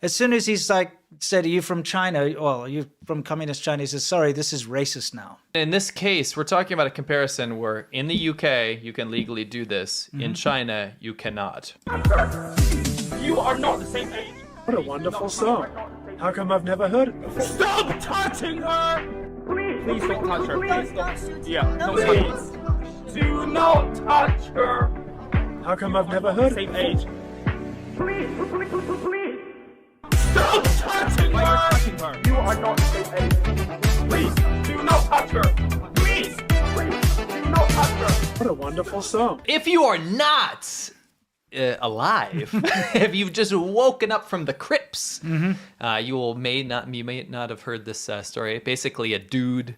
As soon as he's like said, "Are you from China?" Well, are you from communist China? He says, "Sorry, this is racist now." In this case, we're talking about a comparison where in the UK, you can legally do this. In China, you cannot. You are not the same age. What a wonderful song. How come I've never heard it before? Stop touching her! Please don't touch her. Please don't. Yeah, don't touch her. Do not touch her. How come I've never heard it Same before? age. Please. Stop touching her! You are not the same age. Please, do not touch her. Please, do not touch her. What a wonderful song. If you are not alive, if you've just woken up from the crypts, you may not have heard this story. Basically, a dude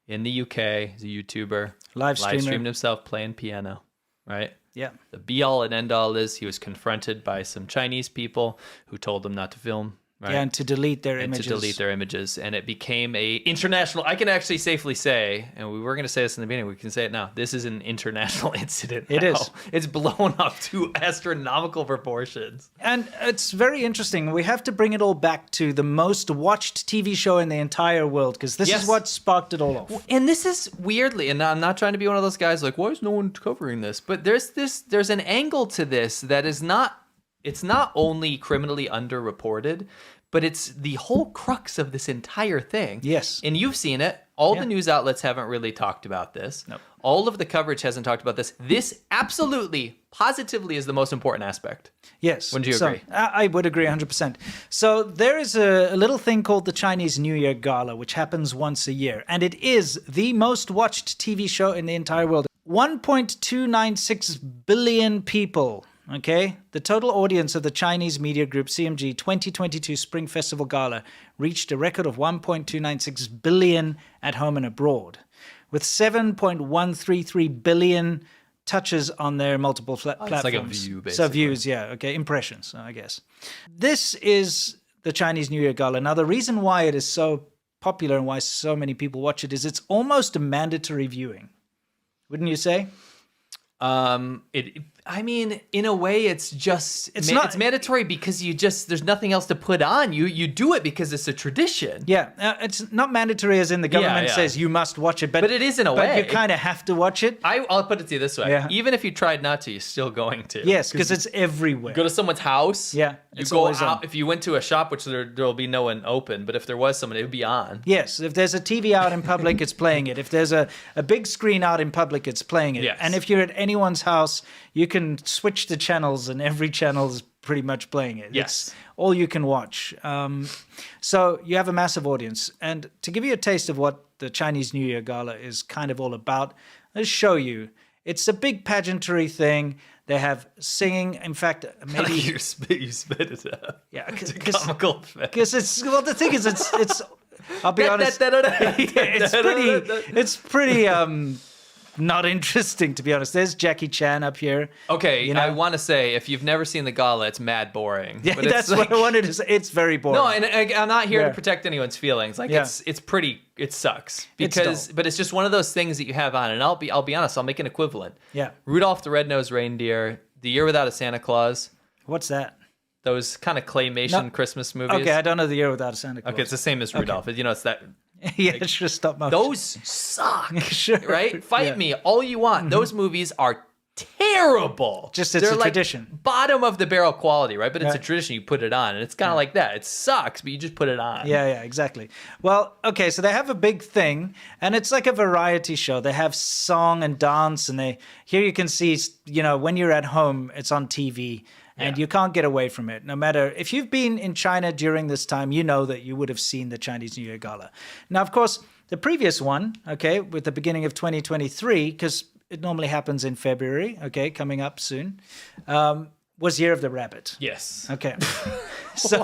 in the UK, he's a YouTuber, Live streamed himself playing piano, right? Yeah. The be-all and end-all is he was confronted by some Chinese people who told him not to film, right? Yeah, and to delete their images. And it became a international, I can actually safely say, and we were going to say this in the beginning, we can say it now, this is an international incident now. It is. It's blown up to astronomical proportions. And it's very interesting. We have to bring it all back to the most watched TV show in the entire world, because this is what sparked it all off. And this is weirdly, and I'm not trying to be one of those guys like, why is no one covering this? But there's an angle to this that is it's not only criminally underreported, but it's the whole crux of this entire thing. Yes. And you've seen it. All the news outlets haven't really talked about this. Nope. All of the coverage hasn't talked about this. This absolutely, positively is the most important aspect. Yes. Wouldn't you agree? I would agree 100%. So there is a little thing called the Chinese New Year Gala, which happens once a year. And it is the most watched TV show in the entire world. 1.296 billion people. Okay, the total audience of the Chinese media group CMG 2022 Spring Festival Gala reached a record of 1.296 billion at home and abroad, with 7.133 billion touches on their multiple platforms. It's like a view, basically. So views, yeah, okay, impressions, I guess. This is the Chinese New Year Gala. Now, the reason why it is so popular and why so many people watch it is it's almost a mandatory viewing. Wouldn't you say? I mean, in a way, it's mandatory because there's nothing else to put on. You do it because it's a tradition. Yeah, it's not mandatory as in the government says you must watch it, but it is in a way. But you kind of have to watch it. I'll put it to you this way: even if you tried not to, you're still going to. Yes, because it's everywhere. Go to someone's house. Yeah, you go out. If you went to a shop, which there'll be no one open, but if there was someone, it would be on. Yes, if there's a TV out in public, it's playing it. If there's a big screen out in public, it's playing it. Yes. And if you're at anyone's house, you can switch the channels, and every channel is pretty much playing it. Yes. It's all you can watch. So you have a massive audience. And to give you a taste of what the Chinese New Year Gala is kind of all about, let's show you. It's a big pageantry thing. They have singing. In fact, maybe you spit it out. Yeah, it's a comical effect. Because the thing is, it's. I'll be honest. It's pretty. Not interesting, to be honest. There's Jackie Chan up here. Okay, I want to say, if you've never seen the gala, it's mad boring. Yeah, that's what I wanted to say. It's very boring. No, and I'm not here to protect anyone's feelings. Like it's pretty. It sucks but it's just one of those things that you have on. And I'll be honest. I'll make an equivalent. Yeah. Rudolph the Red-Nosed Reindeer, The Year Without a Santa Claus. What's that? Those kind of claymation Christmas movies. Okay, I don't know The Year Without a Santa Claus. Okay, it's the same as Rudolph. Okay. You know, it's that. Yeah, it's just stop motion. Those suck. Sure. Right? Fight me all you want. Those movies are terrible. Just it's a tradition. Bottom of the barrel quality, right? But it's a tradition. You put it on, and it's kind of like that. It sucks, but you just put it on. Yeah, exactly. Well, okay, so they have a big thing, and it's like a variety show. They have song and dance, and here you can see, when you're at home, it's on TV. And you can't get away from it. No matter if you've been in China during this time, you know that you would have seen the Chinese New Year Gala. Now, of course, the previous one, okay, with the beginning of 2023, because it normally happens in February, okay, coming up soon, was Year of the Rabbit. Yes. Okay. So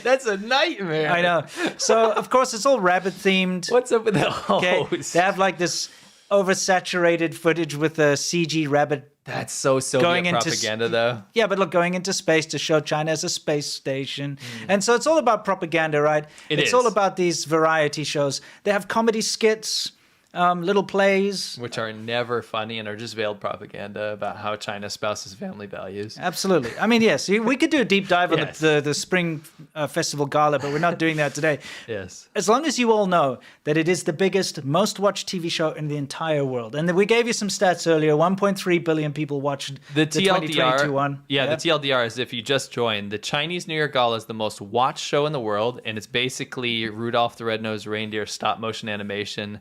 that's a nightmare. I know. So, of course, it's all rabbit themed. What's up with the hose? Okay. They have like this oversaturated footage with a CG rabbit. That's so Soviet propaganda, though. Yeah, but look, going into space to show China as a space station. And so it's all about propaganda, right? It's all about these variety shows. They have comedy skits. little plays. Which are never funny and are just veiled propaganda about how China espouses family values. Absolutely. I mean, yes, we could do a deep dive on Yes. the Spring Festival Gala, but we're not doing that today. Yes. As long as you all know that it is the biggest, most watched TV show in the entire world. And then we gave you some stats earlier. 1.3 billion people watched the 2022 one. Yeah, Yep. the TLDR is if you just joined. The Chinese New Year Gala is the most watched show in the world, and it's basically Rudolph the Red-Nosed Reindeer stop motion animation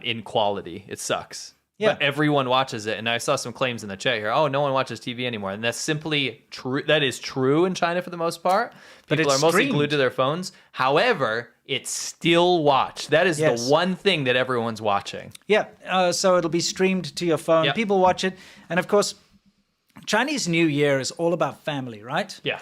in quality. It sucks. Yeah. But everyone watches it, and I saw some claims in the chat here. Oh, no one watches TV anymore, and that's simply true. That is true in China for the most part. But People it's are mostly streamed. glued to their phones. However, it's still watched. That is Yes. the one thing that everyone's watching. Yeah, so it'll be streamed to your phone. Yep. People watch it. And of course, Chinese New Year is all about family, right? Yeah.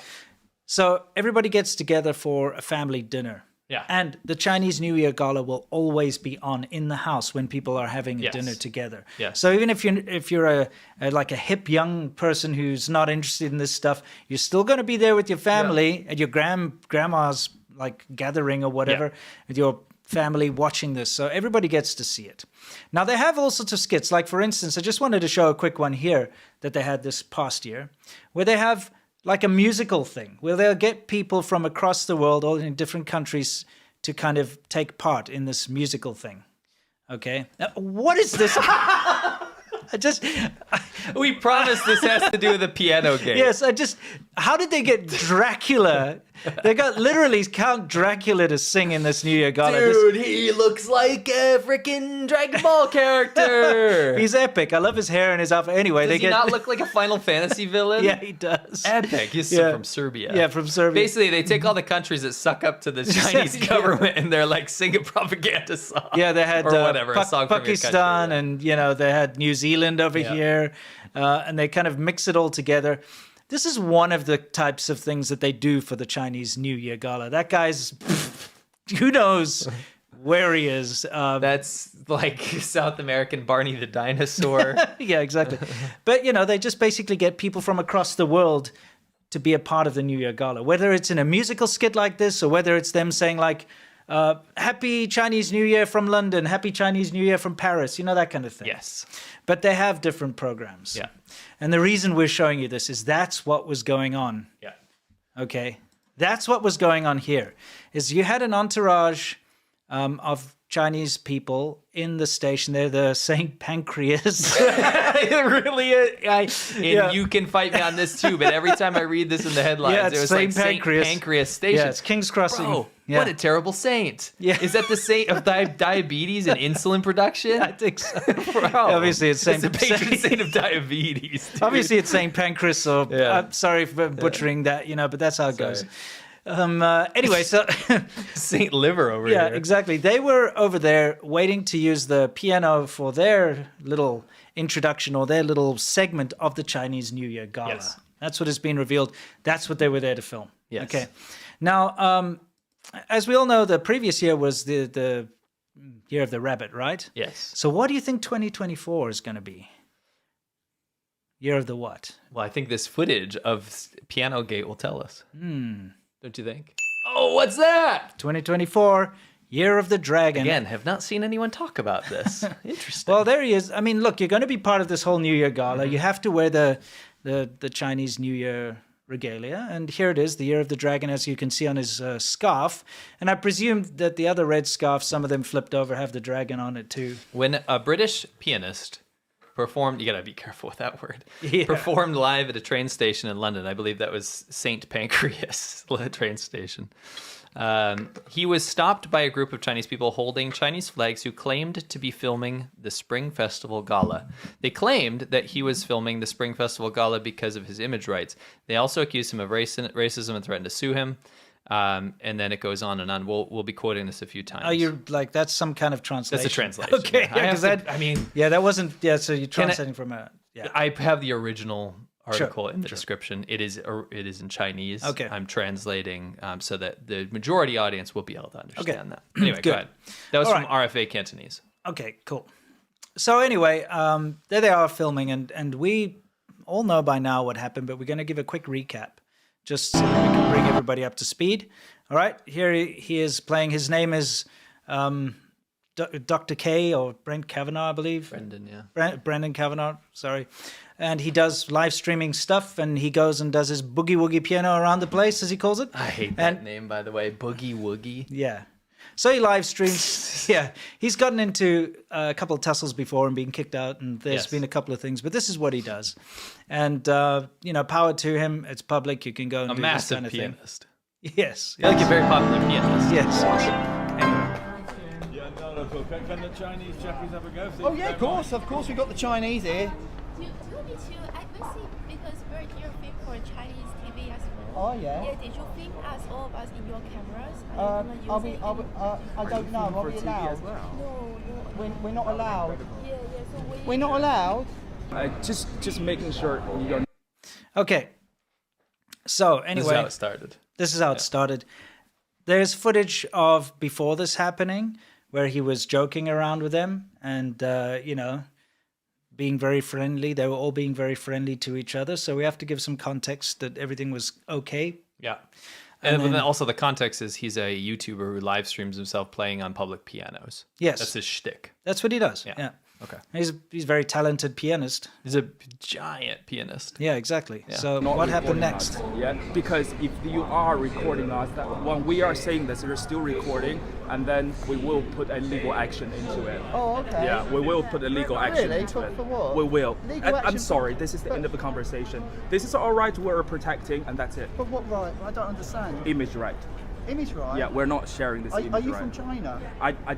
So everybody gets together for a family dinner. Yeah. And the Chinese New Year Gala will always be on in the house when people are having a Yes. dinner together. Yes. So even if you're like a hip young person who's not interested in this stuff, you're still going to be there with your family at your grandma's like gathering or whatever, Yeah. with your family watching this. So everybody gets to see it. Now they have all sorts of skits. Like for instance, I just wanted to show a quick one here that they had this past year, where they have like a musical thing where they'll get people from across the world, all in different countries, to kind of take part in this musical thing. Okay, now, what is this? We promised this has to do with the piano game. Yes, how did they get Dracula? They got literally Count Dracula to sing in this New Year Gala. Dude, he looks like a freaking Dragon Ball character. He's epic. I love his hair and his outfit. Anyway, Does they he get. not look like a Final Fantasy villain? Yeah, he does. Epic. He's Yeah. from Serbia. Yeah, from Serbia. Basically, they take all the countries that suck up to the Chinese Yeah. government and they're like sing a propaganda song. Yeah, they had or whatever, a song from your Pakistan, country, yeah. and they had New Zealand over Yeah. here, and they kind of mix it all together. This is one of the types of things that they do for the Chinese New Year Gala. That guy's, who knows where he is. That's like South American Barney the dinosaur. Yeah, exactly. But, they just basically get people from across the world to be a part of the New Year Gala, whether it's in a musical skit like this or whether it's them saying like, Happy Chinese New Year from London, Happy Chinese New Year from Paris, that kind of thing. Yes. But they have different programs. Yeah. And the reason we're showing you this is that's what was going on. Yeah. Okay. That's what was going on here. Is you had an entourage of Chinese people in the station. They're the St. Pancreas. It really is. You can fight me on this too, but every time I read this in the headlines, Yeah, it's it was St. like St. Pancreas. Pancreas Station. Yeah, it's King's Crossing. Bro, Yeah. what a terrible saint. Yeah. Is that the saint of diabetes and insulin production? I think so. Bro, Obviously, it's St. the patron saint of diabetes. Dude. Obviously, it's St. Pancreas. So Yeah. I'm sorry for butchering that, but that's how it goes. Sorry. Anyway, so Saint Liver over yeah, here. exactly. They were over there waiting to use the piano for their little introduction or their little segment of the Chinese New Year Gala. Yes. That's what has been revealed. That's what they were there to film. Yes. Okay. Now, as we all know, the previous year was the year of the rabbit, right? Yes. So what do you think 2024 is going to be? Year of the what? Well, I think this footage of Piano Gate will tell us. Don't you think? Oh, what's that? 2024, Year of the Dragon. Again, have not seen anyone talk about this. Interesting. Well, there he is. I mean, look, you're going to be part of this whole New Year Gala. You have to wear the Chinese New Year regalia. And here it is, the Year of the Dragon, as you can see on his scarf. And I presume that the other red scarf, some of them flipped over, have the dragon on it too. When a British pianist performed, you gotta be careful with that word, Yeah. performed live at a train station in London, I believe that was St. Pancreas train station. He was stopped by a group of Chinese people holding Chinese flags who claimed to be filming the Spring Festival Gala. They claimed that he was filming the Spring Festival Gala because of his image rights. They also accused him of racism and threatened to sue him. And then it goes on and on. We'll be quoting this a few times. Oh, you're like, that's some kind of translation. That's a translation. Okay. Yeah. I have 'cause to- I mean, yeah, that wasn't, yeah, so you're translating from a, yeah. I have the original article Sure, in the description. It is in Chinese. Okay. I'm translating so that the majority audience will be able to understand that. Anyway, Good. go ahead. That was All from RFA Cantonese. Okay, cool. So anyway, there they are filming, and we all know by now what happened, but we're going to give a quick recap, just so that we can bring everybody up to speed. All right, here he is playing. His name is Dr. K or Brent Kavanaugh, I believe. Brendan, yeah. Brendan Kavanaugh, sorry. And he does live streaming stuff, and he goes and does his boogie woogie piano around the place, as he calls it. I hate that name, by the way. Boogie Woogie. Yeah. So he live streams. Yeah. He's gotten into a couple of tussles before and been kicked out, and there's been a couple of things, but this is what he does. And, power to him. It's public. You can go and do this kind of pianist. thing. Yes. Like a very popular pianist. Yes. Anyway. Can the Chinese chappies have a go? Oh yeah, of course. We've got the Chinese here. Do you need to? I will see because we're here film for Chinese TV as well. Oh yeah. Yeah, did you film us all of us in your cameras? I don't know. Are we allowed? No. We're not allowed. Yeah. So We're not allowed. Just making sure you're. Okay. So anyway, This is how it started. This is how it started. There's footage of before this happening where he was joking around with them and, being very friendly. They were all being very friendly to each other. So we have to give some context that everything was okay. Yeah. And then also the context is he's a YouTuber who live streams himself playing on public pianos. Yes. That's his shtick. That's what he does. Yeah. Okay. He's a very talented pianist. He's a giant pianist. Yeah, exactly. So what happened next? Yeah, because if you are recording us, that when we are saying this, you're still recording, and then we will put a legal action into it. Oh, okay. Yeah, we will put a legal action Really? into it. For what? We will. Legal I'm action sorry, this is the end of the conversation. This is our right we're protecting, and that's it. But what right? I don't understand. Image right. Image right? Yeah, we're not sharing this image Are you right. from China?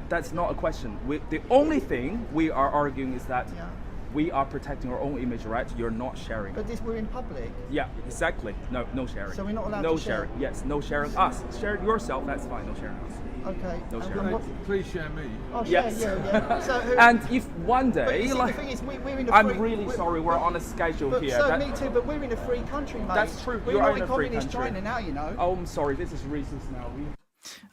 That's not a question. The only thing we are arguing is that Yeah. we are protecting our own image right. You're not sharing. But we're in public. Yeah, exactly. No sharing. So we're not allowed no to share? sharing. Yes, no sharing us. Share yourself, that's fine. No sharing us. Okay. No And sharing. what- Please share me. Oh, Yes. yeah. So who, And if one but day, you see, like, the thing is, we're in a I'm free, really sorry, we're on a schedule But here. so That- me too. But we're in a free country, mate. That's true, We're you are not in in a free communist country. China now, you know. Oh, I'm sorry, this is racist now.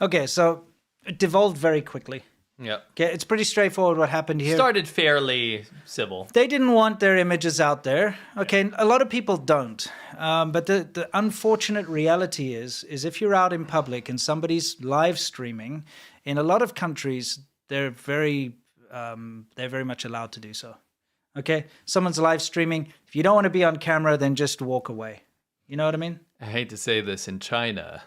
Okay, so it devolved very quickly. Yeah. Okay, it's pretty straightforward what happened here. Started fairly civil. They didn't want their images out there. Okay, a lot of people don't. But the unfortunate reality is if you're out in public and somebody's live streaming, in a lot of countries, they're very much allowed to do so. Okay, someone's live streaming. If you don't want to be on camera, then just walk away. You know what I mean? I hate to say this, in China,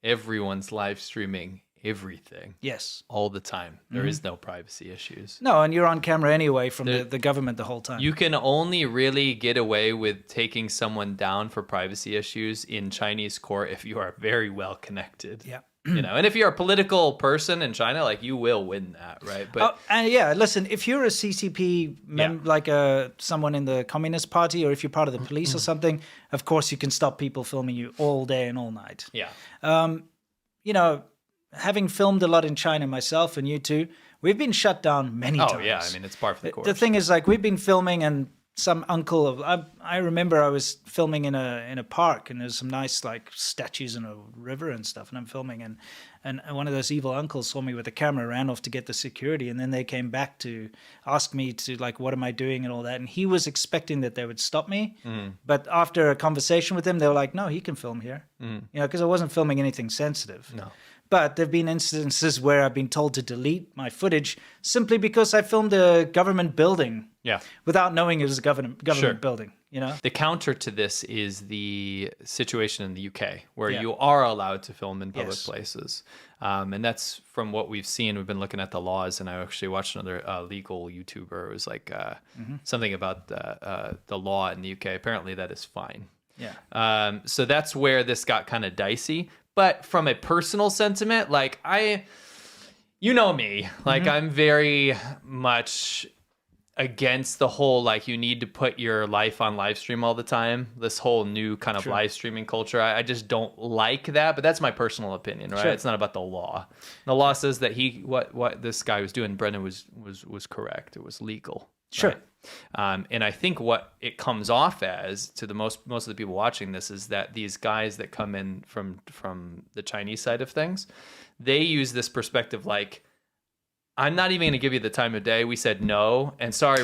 everyone's live streaming everything Yes. all the time. There is no privacy issues. No, and you're on camera anyway from the government the whole time. You can only really get away with taking someone down for privacy issues in Chinese court if you are very well connected. Yeah. And if you're a political person in China, like, you will win that, right? But and yeah, listen, if you're a CCP, like someone in the Communist Party, or if you're part of the police or something, of course you can stop people filming you all day and all night. yeah. Having filmed a lot in China myself, and you too, we've been shut down many times. Oh, yeah. I mean, it's par for the course. The thing is, like, we've been filming, and some uncle I remember I was filming in a park, and there's some nice like statues in a river and stuff, and I'm filming, and one of those evil uncles saw me with a camera, ran off to get the security, and then they came back to ask me to, like, what am I doing and all that, and he was expecting that they would stop me, but after a conversation with him, they were like, no, he can film here, because I wasn't filming anything sensitive. No. But there have been instances where I've been told to delete my footage simply because I filmed a government building without knowing it was a government building, The counter to this is the situation in the UK, where you are allowed to film in public places. And that's from what we've seen. We've been looking at the laws, and I actually watched another legal YouTuber. It was like something about the law in the UK. Apparently that is fine. Yeah. So that's where this got kind of dicey. But from a personal sentiment, like, you know me, like, I'm very much against the whole, like, you need to put your life on live stream all the time. This whole new kind of live streaming culture. I just don't like that, but that's my personal opinion, right? It's not about the law. The law says that what this guy was doing, Brendan, was correct. It was legal. Sure. Right? And I think what it comes off as to the most of the people watching this is that these guys that come in from the Chinese side of things, they use this perspective like, I'm not even going to give you the time of day. We said no, and sorry,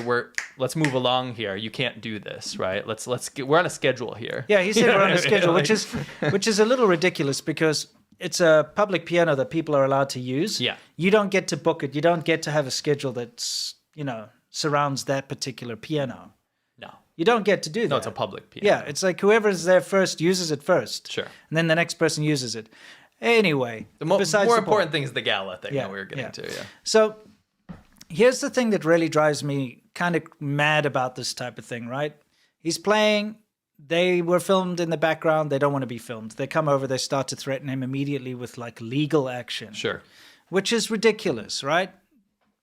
let's move along here. You can't do this, right? We're on a schedule here. Yeah, he said we're on a schedule, which is a little ridiculous because it's a public piano that people are allowed to use. Yeah. You don't get to book it. You don't get to have a schedule that's, surrounds that particular piano. No. You don't get to do that. No, it's a public piano. Yeah, it's like whoever's there first uses it first. Sure. And then the next person uses it. Anyway, The more besides the important point. thing is the gala thing Yeah, that we were getting yeah. to. Yeah. So here's the thing that really drives me kind of mad about this type of thing, right? He's playing. They were filmed in the background. They don't want to be filmed. They come over. They start to threaten him immediately with like legal action. Sure. Which is ridiculous, right?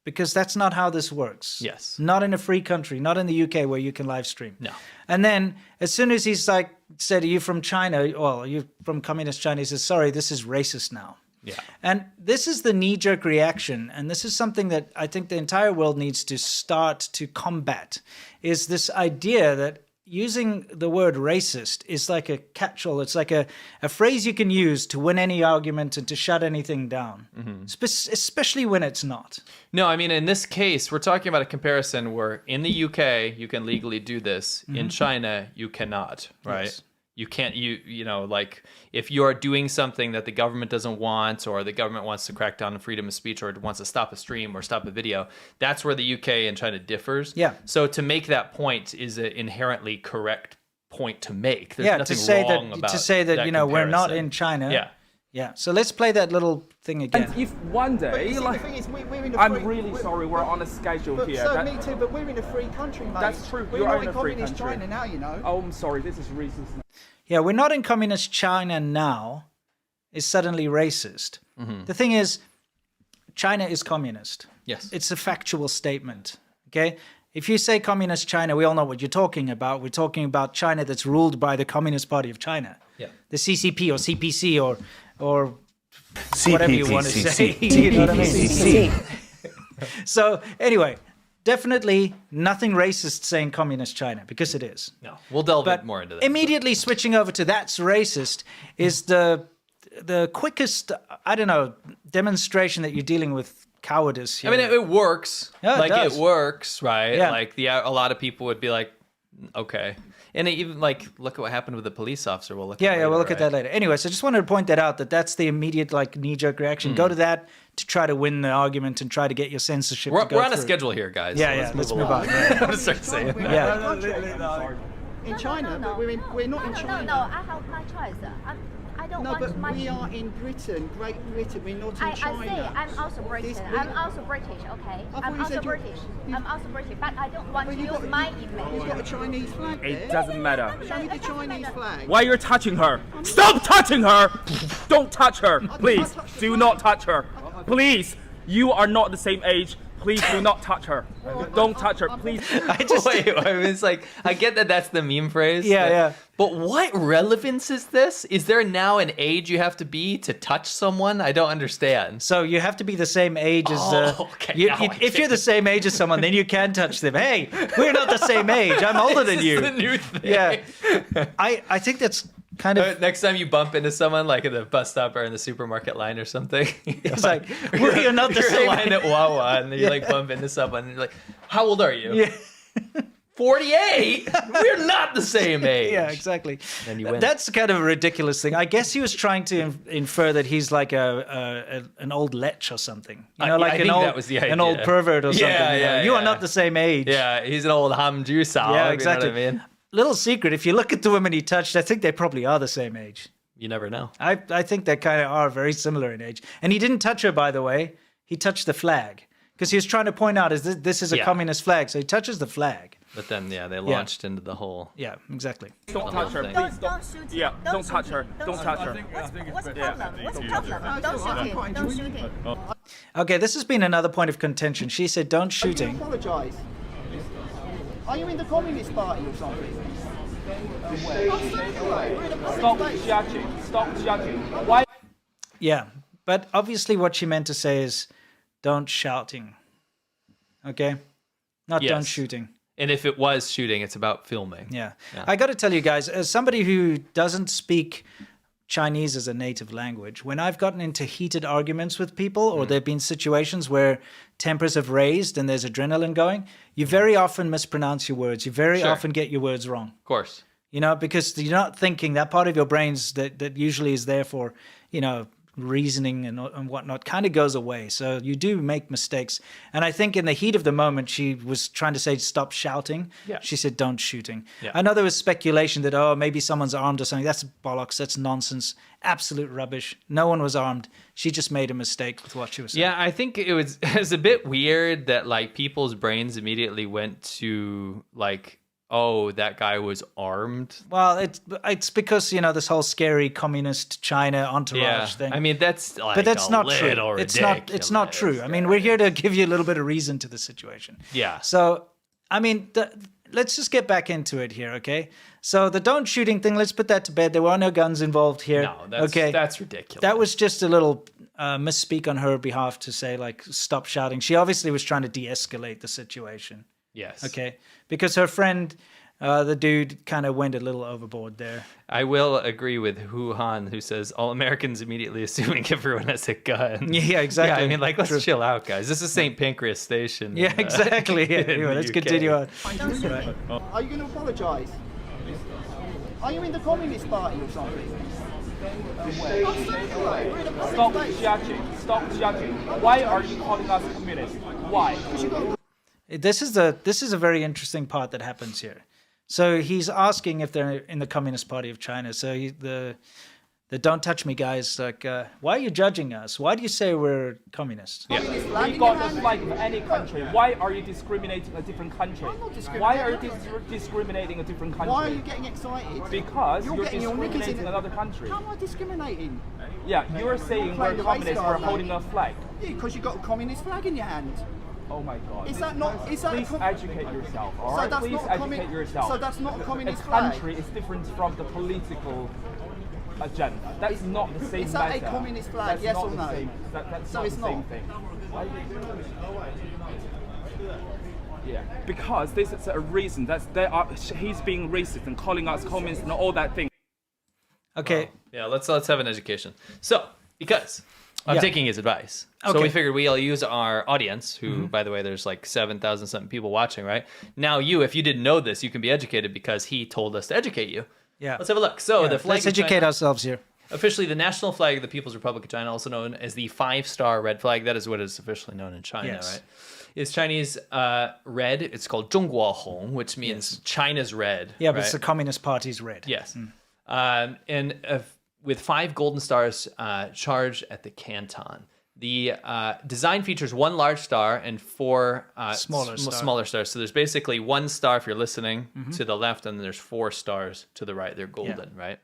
Because that's not how this works. Yes. Not in a free country, not in the UK where you can live stream. No. And then as soon as he's like said, are you from China? Well, are you from communist China? He says, sorry, this is racist now. Yeah. And this is the knee-jerk reaction. And this is something that I think the entire world needs to start to combat, is this idea that using the word racist is like a catch-all. It's like a phrase you can use to win any argument and to shut anything down, especially when it's not. No, I mean, in this case, we're talking about a comparison where in the UK, you can legally do this. In China, you cannot, right? Yes. You can't, like, if you're doing something that the government doesn't want, or the government wants to crack down on freedom of speech, or wants to stop a stream or stop a video, that's where the UK and China differs. Yeah. So to make that point is an inherently correct point to make. There's Yeah, nothing to say wrong that, about to say that, we're not comparison. in China. Yeah. Yeah. So let's play that little thing again. And if one day, The like, thing is, we're in a I'm free, really sorry, we're on a schedule But, here. sir, That- me too, but we're in a free country, mate. That's true, We're you're not in in a free communist country. China now, you know. Oh, I'm sorry, this is racist. Yeah, we're not in communist China now is suddenly racist. The thing is, China is communist. Yes. It's a factual statement, okay? If you say communist China, we all know what you're talking about. We're talking about China that's ruled by the Communist Party of China. Yeah. The CCP or CPC or whatever you want to say. You know what I mean? So anyway, definitely nothing racist saying communist China, because it is. No, we'll delve But more into that. immediately switching over to that's racist is the quickest, I don't know, demonstration that you're dealing with cowardice here. I mean, it works. Yeah, it like does. it works, right? Yeah. Like a lot of people would be like, okay, and even like look at what happened with the police officer. We'll look. yeah, at we'll later, look at that later. Anyway, so I just wanted to point that out, that's the immediate like knee-jerk reaction. Go to that to try to win the argument and try to get your censorship to go We're on a through. schedule here, guys. Yeah, so let's move on. I'm gonna start saying that. Yeah. In China, but we're not in China. No, I have my choice. I don't No, want but my. we are in Britain, Great Britain. We're not in I China. say I'm also British. we- I'm also British, okay? thought I'm you also said you- British. I'm also British, but I don't want Well, to you've use got- my You've image. got a Chinese flag there. It doesn't matter. Show me the Chinese flag. Why you're touching her? Stop touching her! Don't touch her, please. Do not touch her. Please, you are not the same age. Please do not touch her. Don't touch her, please. I just wait. I mean, it's like I get that that's the meme phrase. Yeah, yeah. But what relevance is this? Is there now an age you have to be to touch someone? I don't understand. So you have to be the same age as. Okay, now I if you're get the same age as someone, then you can touch them. Hey, we're not the same age. I'm older than This you. is the new thing. Yeah, I think that's kind of. Next time you bump into someone, like at the bus stop or in the supermarket line or something, It's like, we are not the you're same in line age. at Wawa, and you like bump into someone, and you're like, "How old are you?" Yeah. 48. We're not the same age. Yeah, exactly. Then you win. That's kind of a ridiculous thing. I guess he was trying to infer that he's like an old lech or something. You know, I like an think old that was the an old idea. pervert or something. Yeah, you know. yeah, You are yeah. not the same age. Yeah, he's an old hamju sao. Yeah, You exactly. know what I mean? Little secret: if you look at the women he touched, I think they probably are the same age. You never know. I think they kind of are very similar in age. And he didn't touch her, by the way. He touched the flag because he was trying to point out this is a Yeah. communist flag. So he touches the flag. But then, yeah, they launched into the whole. Yeah, exactly. Don't touch her, thing. please. Don't shoot him. Yeah, don't touch her. Don't Don't shoot touch him. her. What's the problem? What's the problem? Don't shoot him. Don't shoot him. Okay, this has been another point of contention. She said, "Don't shoot You him." apologise. Are you in the Communist Party or something? Stop judging. Stop judging. Why? Yeah, but obviously what she meant to say is, "Don't shouting." Okay, not Yes. don't shooting. And if it was shooting, it's about filming. Yeah. I got to tell you guys, as somebody who doesn't speak Chinese as a native language, when I've gotten into heated arguments with people, or there have been situations where tempers have raised and there's adrenaline going, you very often mispronounce your words. You very Sure. often get your words wrong. Of course. You know, because you're not thinking that part of your brains that usually is there for, reasoning and whatnot kind of goes away. So you do make mistakes. And I think in the heat of the moment, she was trying to say, stop shouting. Yeah. She said, don't shooting. Yeah. I know there was speculation that, oh, maybe someone's armed or something. That's bollocks. That's nonsense. Absolute rubbish. No one was armed. She just made a mistake with what she was saying. Yeah, I think it was a bit weird that like people's brains immediately went to like, oh, that guy was armed. Well, it's because, this whole scary communist China entourage thing. I mean, that's like but that's not true. Ridiculous. It's not true. I mean, we're here to give you a little bit of reason to the situation. Yeah. So, I mean, let's just get back into it here, okay? So the don't shooting thing, let's put that to bed. There were no guns involved here. No, that's ridiculous. That was just a little misspeak on her behalf to say, like, stop shouting. She obviously was trying to de-escalate the situation. Yes. Okay. Because her friend, the dude, kind of went a little overboard there. I will agree with Hu Han, who says all Americans immediately assuming everyone has a gun. Yeah, exactly. Yeah, I mean, like, let's chill out, guys. This is St. Pancras Station. Yeah, exactly. Yeah, anyway, let's continue on. Are you going to apologise? Are you in the Communist Party or something? Stop judging. Why are you calling us communists? Why? This is a very interesting part that happens here. So he's asking if they're in the Communist Party of China. So the don't touch me guys, like, why are you judging us? Why do you say we're communists? Yeah. We got the flag of any country. Why are you discriminating a different country? Why are you discriminating a different country? Why are you getting excited? Because you're getting your knickers discriminating in another country. How am I discriminating? Yeah, you're saying we're communists, we're holding a flag. Yeah, because you've got a communist flag in your hand. Oh my God. Is that not? Is that? Please educate yourself, all right? that's Please not a educate yourself. So that's not a communist A flag. country is different from the political agenda. That is not the same Is that a matter. communist flag, That's yes not or the no? same- that's So not it's the same not? thing. Yeah, because this is a reason. He's being racist and calling us communists and all that thing. Okay. Yeah, let's have an education. So, because I'm Yeah. taking his advice. So Okay. we figured we'll use our audience, who, by the way, there's like 7,000 something people watching, right? Now if you didn't know this, you can be educated because he told us to educate you. Yeah. Let's have a look. So the flag Let's of educate China, ourselves here. officially the national flag of the People's Republic of China, also known as the 5-star red flag. That is what is officially known in China, Yes. right? It's Chinese red. It's called 中国红, which means China's red. Yeah, but right? it's the Communist Party's red. Yes. And with 5 golden stars charged at the canton. The design features 1 large star and 4 smaller stars. So there's basically 1 star if you're listening to the left, and then there's 4 stars to the right. They're golden, right?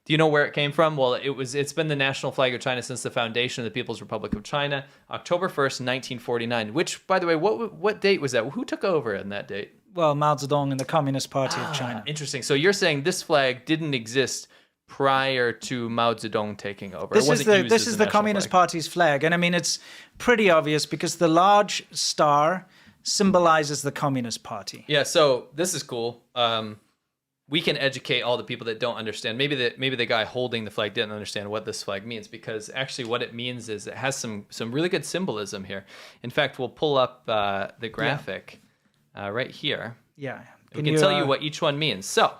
Do you know where it came from? Well, it's been the national flag of China since the foundation of the People's Republic of China, October 1st, 1949. Which, by the way, what date was that? Who took over in that date? Well, Mao Zedong and the Communist Party of China. Interesting. So you're saying this flag didn't exist prior to Mao Zedong taking over. This is the Communist Party's flag, and I mean it's pretty obvious because the large star symbolizes the Communist Party. Yeah, so this is cool. We can educate all the people that don't understand. Maybe the guy holding the flag didn't understand what this flag means, because actually what it means is it has some really good symbolism here. In fact, we'll pull up the graphic right here. Yeah. We can tell you what each one means. So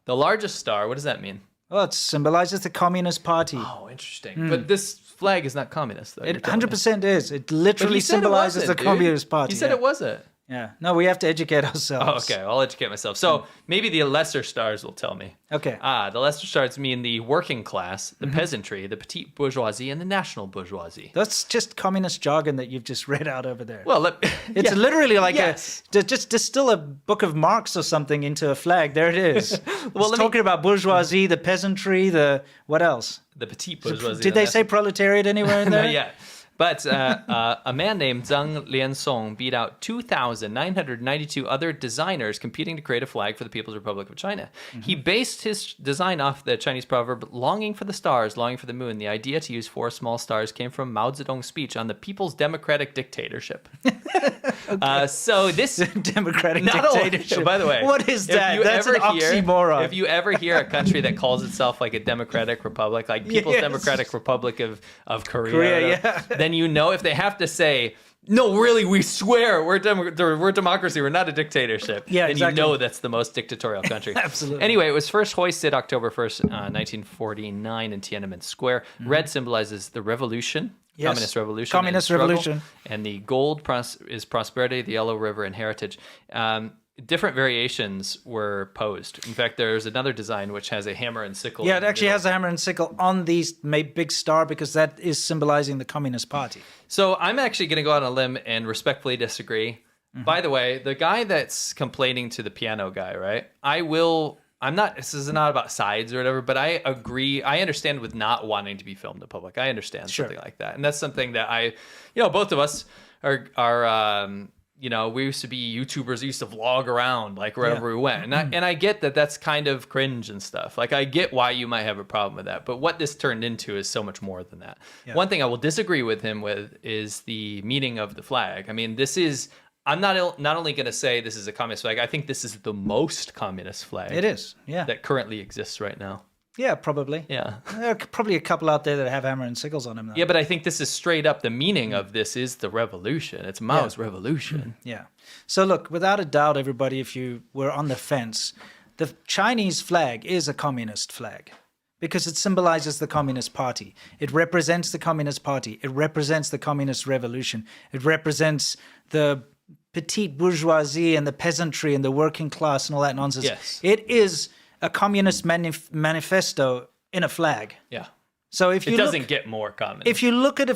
the largest star, what does that mean? Well, it symbolizes the Communist Party. Oh, interesting. But this flag is not communist, though. It 100% is. It literally symbolizes the Communist Party. You said it wasn't. Yeah. No, we have to educate ourselves. Oh, okay. I'll educate myself. So maybe the lesser stars will tell me. Okay. The lesser stars mean the working class, the peasantry, the petite bourgeoisie, and the national bourgeoisie. That's just communist jargon that you've just read out over there. Well, it's literally like Yes. just distill a book of Marx or something into a flag. There it is. Well, It's talking about bourgeoisie, the peasantry, what else? The petite bourgeoisie. Did they say proletariat anywhere in there? Not yet. But a man named Zhang Liansong beat out 2,992 other designers competing to create a flag for the People's Republic of China. He based his design off the Chinese proverb, longing for the stars, longing for the moon. The idea to use 4 small stars came from Mao Zedong's speech on the People's Democratic Dictatorship. So this... Democratic Not dictatorship. Only, by the way, what is that? That's an oxymoron. If you ever hear a country that calls itself like a democratic republic, like People's Yes. Democratic Republic of Korea, Korea, yeah. then then you know if they have to say, no, really, we swear we're democracy, we're not a dictatorship. Yeah, then exactly. you know that's the most dictatorial country. Absolutely. Anyway, it was first hoisted October 1st, 1949 in Tiananmen Square. Red symbolizes the revolution. Yes. Communist revolution. Communist and struggle. revolution. And the gold is prosperity, the yellow river and heritage. Different variations were posed. In fact, there's another design which has a hammer and sickle. Yeah, it actually has a hammer and sickle on the big star because that is symbolizing the Communist Party. So I'm actually going to go out on a limb and respectfully disagree. By the way, the guy that's complaining to the piano guy, right? This is not about sides or whatever, but I agree. I understand with not wanting to be filmed in public. I understand something like that. And that's something that both of us are we used to be YouTubers, used to vlog around like wherever we went. And I get that that's kind of cringe and stuff. Like I get why you might have a problem with that. But what this turned into is so much more than that. Yeah. One thing I will disagree with him with is the meaning of the flag. I mean, I'm not only going to say this is a communist flag, I think this is the most communist flag. It is, yeah. That currently exists right now. Yeah, probably. Yeah. There are probably a couple out there that have hammer and sickles on them, though. Yeah, but I think this is straight up the meaning of this is the revolution. It's Mao's revolution. Yeah. So look, without a doubt, everybody, if you were on the fence, the Chinese flag is a communist flag because it symbolizes the Communist Party. It represents the Communist Party. It represents the Communist Revolution. It represents the petite bourgeoisie and the peasantry and the working class and all that nonsense. Yes. It is a communist manifesto in a flag. Yeah. So if you it doesn't get more communist. If you look at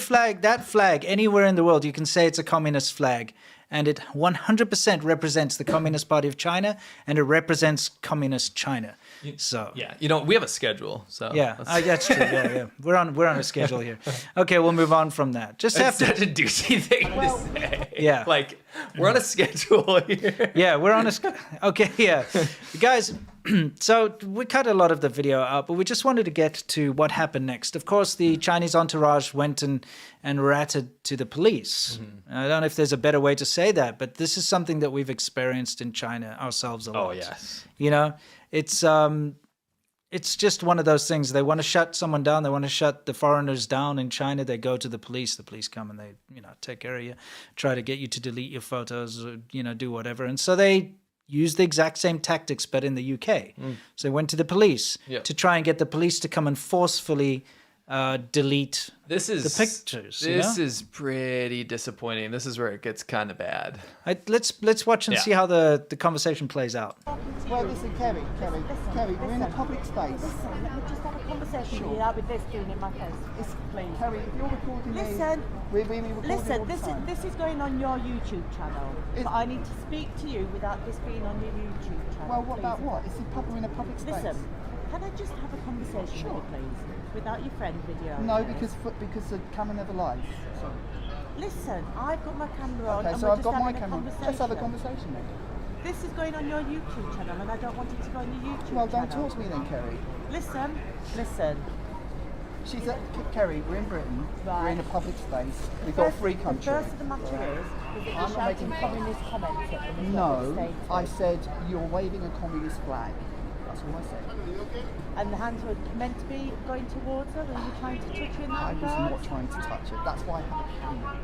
that flag anywhere in the world, you can say it's a communist flag, and it 100% represents the Communist Party of China, and it represents communist China. So yeah, we have a schedule. So yeah, that's true. Yeah. We're on a schedule here. Okay, we'll move on from that. Just That's have to. such a douchey thing to say. Yeah. Like we're on a schedule here. Yeah, we're on a. Okay, yeah, guys. So we cut a lot of the video out, but we just wanted to get to what happened next. Of course, the Chinese entourage went and ratted to the police. I don't know if there's a better way to say that, but this is something that we've experienced in China ourselves a lot. Oh, yes. It's just one of those things. They want to shut someone down. They want to shut the foreigners down in China. They go to the police. The police come and they, take care of you, try to get you to delete your photos or, do whatever. And so they use the exact same tactics, but in the UK. So they went to the police to try and get the police to come and forcefully delete the pictures. This is pretty disappointing. This is where it gets kind of bad. Let's watch and see how the conversation plays out. Well, listen, Kerry, we're in a public space. Listen, let me just have a conversation without with this doing in my face. Please. Kerry, if you're recording Listen, we're recording listen, all the time. this is going on your YouTube channel. But I need to speak to you without this being on your YouTube channel. Well, what please. about what? We're in a public space. Listen, can I just have a conversation with you, please? Without your friend video. No, okay? because the camera never lies. Listen, I've got my camera on. Okay, and so we're I've just got my having a camera. Let's have a conversation then. This is going on your YouTube channel, and I don't want it to go on your YouTube Well, channel. don't talk to me then, Kerry. Listen. She's at Kerry. We're in Britain. Right. We're in a public space. We've got a free country. The first of the matter is that you're I'm shouting making communist comments at them. is what No, you're stating. I said you're waving a communist flag. That's all I said. And the hands were meant to be going towards her. Were you trying to touch her in that I was regard? not trying to touch it. That's why I have a camera.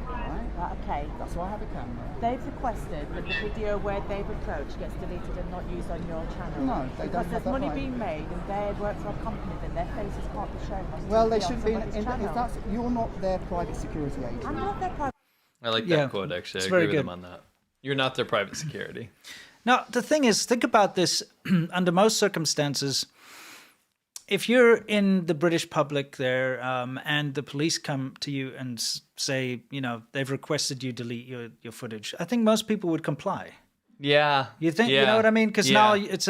Right, okay. That's why I have a camera. They've requested that the video where they've approached gets deleted and not used on your channel. No, they don't because have there's that money right. being made and they work for a company, then their faces can't be shown on Well, they TV on shouldn't be. somebody's If channel. that's you're not their private security agent. I'm not their private. I like Yeah, that quote, actually. I it's agree very with good. him on that. You're not their private security. Now, the thing is, think about this. Under most circumstances, if you're in the British public there and the police come to you and say, they've requested you delete your footage, I think most people would comply. Yeah. You think, yeah. you know what I mean? Because now it's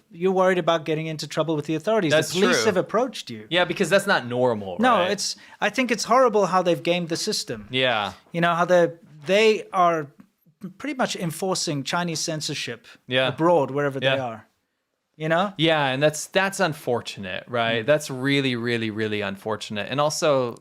you're worried about getting into trouble with the authorities. That's the police true. have approached you. Yeah, because that's not normal, No, right? I think it's horrible how they've gamed the system. Yeah. How they are pretty much enforcing Chinese censorship abroad, wherever they are. Yeah, and that's unfortunate, right? That's really, really, really unfortunate. And also,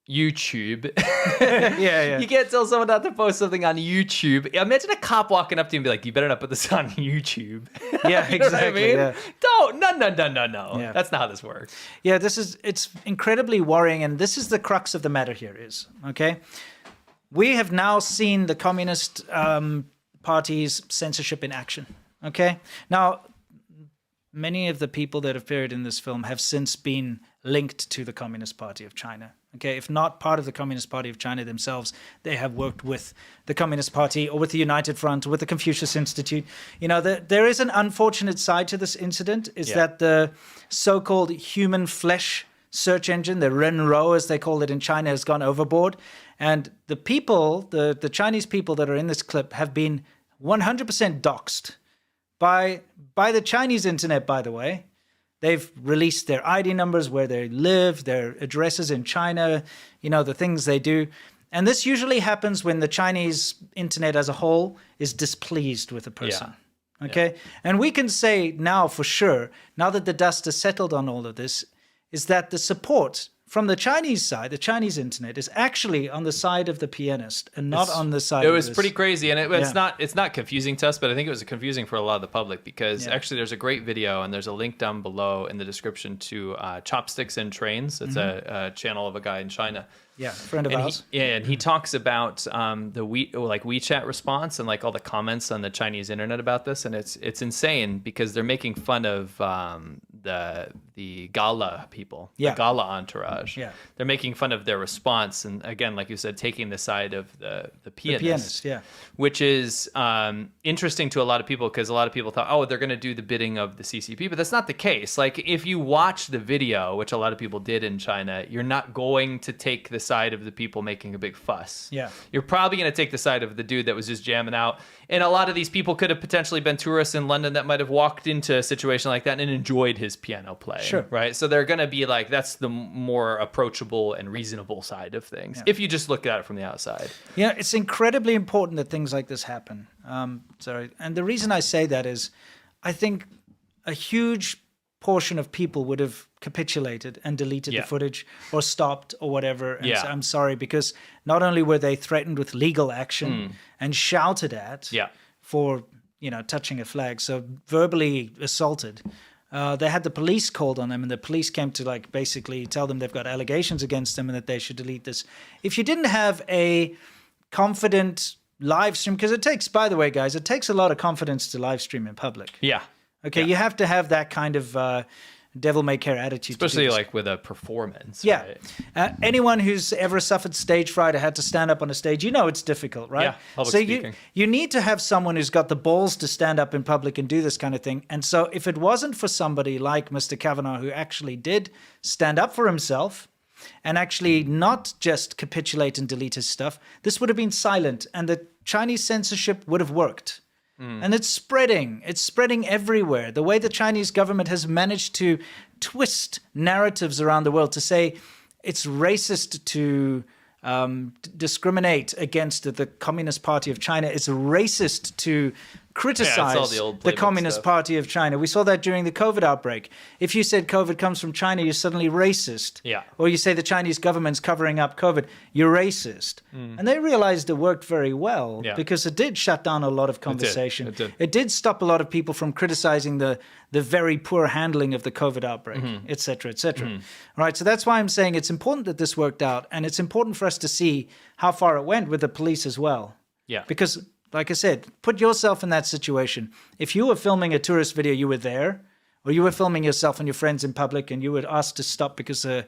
YouTube. Yeah. You can't tell someone not to post something on YouTube. Imagine a cop walking up to you and be like, "You better not put this on YouTube." Yeah, You know what I exactly. mean? Yeah. Don't. No. Yeah. That's not how this works. Yeah, it's incredibly worrying, and this is the crux of the matter here is, okay? We have now seen the Communist Party's censorship in action, okay? Now, many of the people that appeared in this film have since been linked to the Communist Party of China. Okay, if not part of the Communist Party of China themselves, they have worked with the Communist Party or with the United Front or with the Confucius Institute. You know, there is an unfortunate side to this incident, is that the so-called human flesh search engine, the Renro as they call it in China, has gone overboard. And the people, the Chinese people that are in this clip have been 100% doxxed by the Chinese internet, by the way. They've released their ID numbers, where they live, their addresses in China, you know, the things they do. And this usually happens when the Chinese internet as a whole is displeased with a person. Okay? And we can say now for sure, now that the dust has settled on all of this, is that the support from the Chinese side, the Chinese internet, is actually on the side of the pianist and not on the side of It was this. pretty crazy, and it's not confusing to us, but I think it was confusing for a lot of the public because actually there's a great video, and there's a link down below in the description to Chopsticks and Trains. It's a channel of a guy in China. Yeah, friend of And ours. and he talks about the WeChat response and like all the comments on the Chinese internet about this, and it's insane because they're making fun of the gala people, the gala entourage. Yeah. They're making fun of their response, and again, like you said, taking the side of the pianist, which is interesting to a lot of people because a lot of people thought, oh, they're going to do the bidding of the CCP, but that's not the case. Like if you watch the video, which a lot of people did in China, you're not going to take the side of the people making a big fuss. Yeah. You're probably going to take the side of the dude that was just jamming out. And a lot of these people could have potentially been tourists in London that might have walked into a situation like that and enjoyed his piano playing. Sure. Right? So they're going to be like, that's the more approachable and reasonable side of things, if you just look at it from the outside. Yeah, it's incredibly important that things like this happen. And the reason I say that is I think a huge portion of people would have capitulated and deleted the footage or stopped or whatever and said, I'm sorry, because not only were they threatened with legal action and shouted at for, you know, touching a flag, so verbally assaulted. They had the police called on them, and the police came to like basically tell them they've got allegations against them and that they should delete this. If you didn't have a confident live stream, because it takes, by the way, guys, it takes a lot of confidence to live stream in public. Yeah. Okay, you have to have that kind of devil-may-care attitude. Especially to do this. like with a performance. Yeah. Right? Anyone who's ever suffered stage fright or had to stand up on a stage, you know it's difficult, right? Yeah, public so speaking. you need to have someone who's got the balls to stand up in public and do this kind of thing. And so if it wasn't for somebody like Mr. Kavanaugh, who actually did stand up for himself and actually not just capitulate and delete his stuff, this would have been silent and the Chinese censorship would have worked. And it's spreading everywhere. The way the Chinese government has managed to twist narratives around the world to say it's racist to discriminate against the Communist Party of China. It's racist to criticize all the old the playbook Communist stuff. Party of China. We saw that during the COVID outbreak. If you said COVID comes from China, you're suddenly racist. Yeah. Or you say the Chinese government's covering up COVID, you're racist. And they realized it worked very well because it did shut down a lot of conversation. It did. It did stop a lot of people from criticizing the very poor handling of the COVID outbreak, et cetera, et cetera. All right, so that's why I'm saying it's important that this worked out, and it's important for us to see how far it went with the police as well. Yeah. Because, like I said, put yourself in that situation. If you were filming a tourist video, you were there, or you were filming yourself and your friends in public, and you were asked to stop because a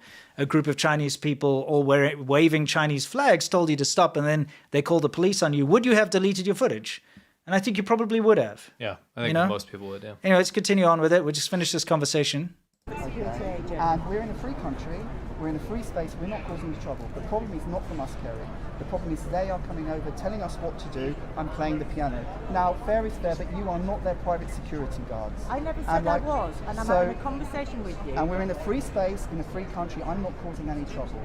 group of Chinese people all waving Chinese flags told you to stop, and then they called the police on you, would you have deleted your footage? And I think you probably would have. Yeah, I think You know? most people would, yeah. Anyway, let's continue on with it. We'll just finish this conversation. And we're in a free country, we're in a free space, we're not causing trouble. The problem is not from us, Kerry. The problem is they are coming over, telling us what to do, and playing the piano. Now, fair is fair, but you are not their private security guards. I never said I was, and I'm having a conversation with you. And we're in a free space, in a free country, I'm not causing any trouble.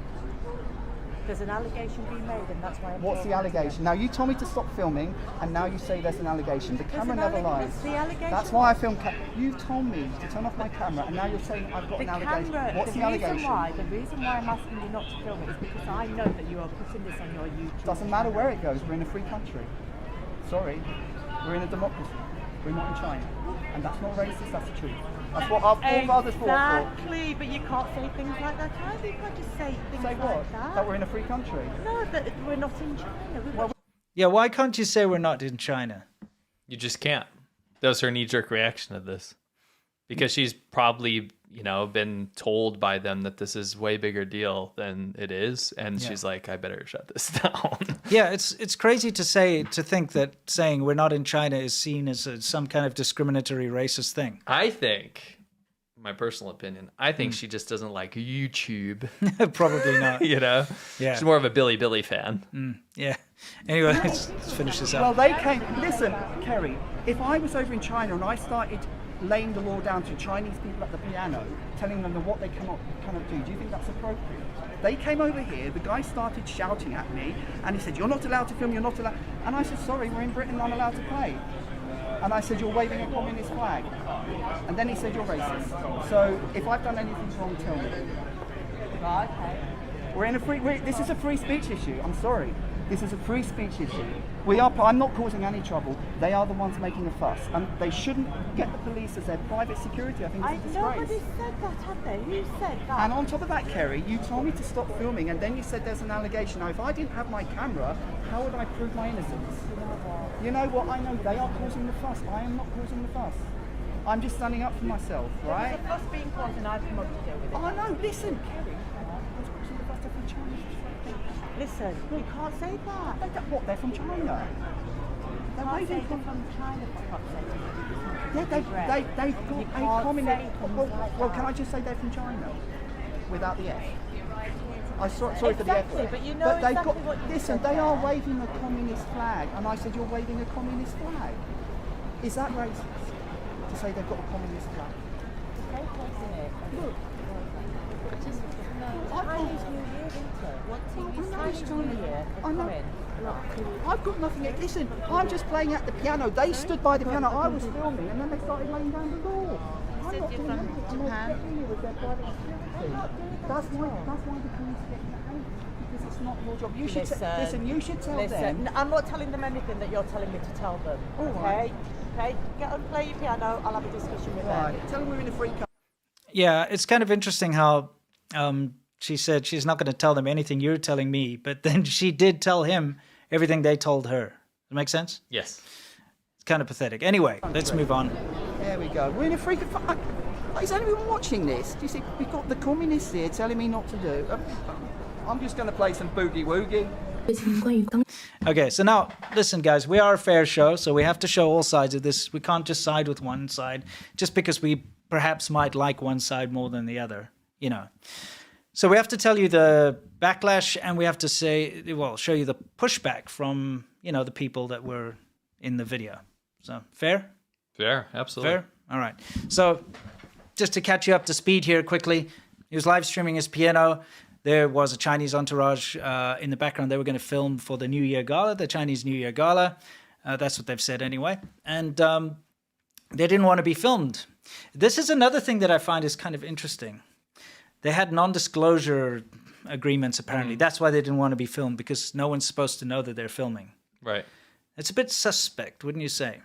There's an allegation being made, and that's why I'm What's the talking to you. allegation? Now you told me to stop filming, and now you say there's an allegation. The camera an never allegation. lies. The allegation- That's why I filmed. You told me to turn off my camera, and now you're saying I've got The an allegation. What's the allegation? The reason why I'm asking you not to film it is because I know that you are putting this on your YouTube. Doesn't matter where it goes. We're in a free country. Sorry, we're in a democracy. We're not in China, and that's not racist. That's the truth. That's what our forefathers fought for. Exactly, but you can't say things like that either. You can't just say things Say what? like that. That we're in a free country. No, that we're not in China. Yeah, why can't you say we're not in China? You just can't. That was her knee-jerk reaction to this. Because she's probably, been told by them that this is way bigger deal than it is. And she's like, I better shut this down. Yeah, it's crazy to think that saying we're not in China is seen as some kind of discriminatory racist thing. I think, my personal opinion, I think she just doesn't like YouTube. Probably not. Yeah. She's more of a Billy fan. Yeah. Anyway, let's finish this Well, up. they came. Listen, Kerry. If I was over in China and I started laying the law down to Chinese people at the piano, telling them what they cannot do, do you think that's appropriate? They came over here. The guy started shouting at me, and he said, "You're not allowed to film. You're not allowed." And I said, "Sorry, we're in Britain. I'm allowed to play." And I said, "You're waving a communist flag." And then he said, "You're racist." So if I've done anything wrong, tell me. Right, okay. We're in a this is a free speech issue. I'm sorry. This is a free speech issue. I'm not causing any trouble. They are the ones making a fuss. And they shouldn't get the police as their private security. I think it's a disgrace. Nobody said that, have they? Who said that? And on top of that, Kerry, you told me to stop filming, and then you said there's an allegation. Now, if I didn't have my camera, how would I prove my innocence? You know what? I know they are causing the fuss. I am not causing the fuss. I'm just standing up for myself, right? There's a fuss being caused, and I've come up to deal with it. Oh, no, listen, Kerry. What's causing the fuss? They're from China. Listen, you can't say that. They're from China. They're Can't waving say they're from China, for fuck's sake. Yeah, they've got You a can't communist. say things like Well, that. can I just say they're from China without the F? I'm sorry for the F Exactly, word. but you know they've exactly what you listen, said they are there. waving a communist flag, and I said you're waving a communist flag. Is that racist to say they've got a communist flag? Take place in it. Look. Chinese New Year, isn't it? What TV I know it's Chinese New Year? I know. Come in. I've got nothing. Listen, I'm just playing at the piano. They stood by the piano. I was filming, and then they started laying down the law. I'm said not you're doing from anything. I'm Japan. not doing it with their private security. That's why the police get behaved, because it's not your job. You should listen. You should tell them. I'm not telling them anything that you're telling me to tell them. All Okay? right. Okay? Get on, play your piano. I'll have a discussion with Right. them. Tell them we're in a free country. Yeah, it's kind of interesting how she said she's not going to tell them anything you're telling me, but then she did tell him everything they told her. Does that make sense? Yes. It's kind of pathetic. Anyway, let's move on. There we go. We're in a free country. Is anyone watching this? Do you see? We've got the communists here telling me not to do. I'm just going to play some boogie woogie. Okay, so now, listen, guys, we are a fair show, so we have to show all sides of this. We can't just side with one side, just because we perhaps might like one side more than the other, So we have to tell you the backlash, and we have to show you the pushback from, the people that were in the video. So, fair? Fair, absolutely. Fair? All right. So, just to catch you up to speed here quickly, he was live streaming his piano. There was a Chinese entourage in the background. They were going to film for the New Year Gala, the Chinese New Year Gala. That's what they've said anyway. And they didn't want to be filmed. This is another thing that I find is kind of interesting. They had non-disclosure agreements, apparently. That's why they didn't want to be filmed, because no one's supposed to know that they're filming. Right. It's a bit suspect, wouldn't you say?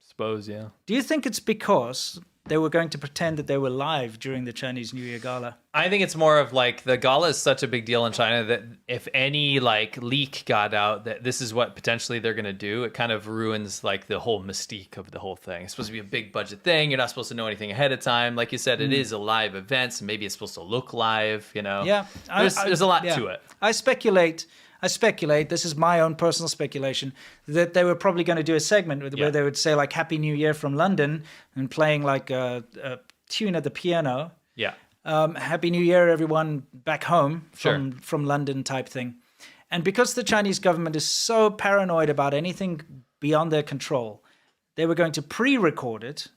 Suppose, yeah. Do you think it's because they were going to pretend that they were live during the Chinese New Year Gala? I think it's more of like the gala is such a big deal in China that if any leak got out that this is what potentially they're going to do, it kind of ruins like the whole mystique of the whole thing. It's supposed to be a big budget thing. You're not supposed to know anything ahead of time. Like you said, it is a live event, so maybe it's supposed to look live, Yeah. There's a lot to it. I speculate, this is my own personal speculation, that they were probably going to do a segment where they would say like Happy New Year from London and playing like a tune at the piano. Yeah. Happy New Year, everyone back home from London type thing. And because the Chinese government is so paranoid about anything beyond their control, they were going to pre-record it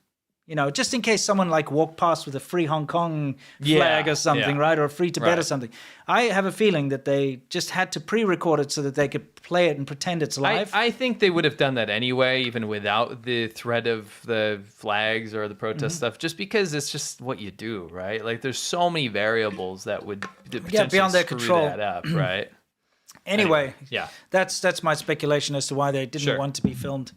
You know, just in case someone like walked past with a free Hong Kong flag or something, right? Or a free Tibet or something. I have a feeling that they just had to pre-record it so that they could play it and pretend it's live. I think they would have done that anyway, even without the threat of the flags or the protest stuff, just because it's just what you do, right? Like there's so many variables that would potentially beyond their screw control. that up, right? Anyway, yeah. That's my speculation as to why they didn't want to be filmed.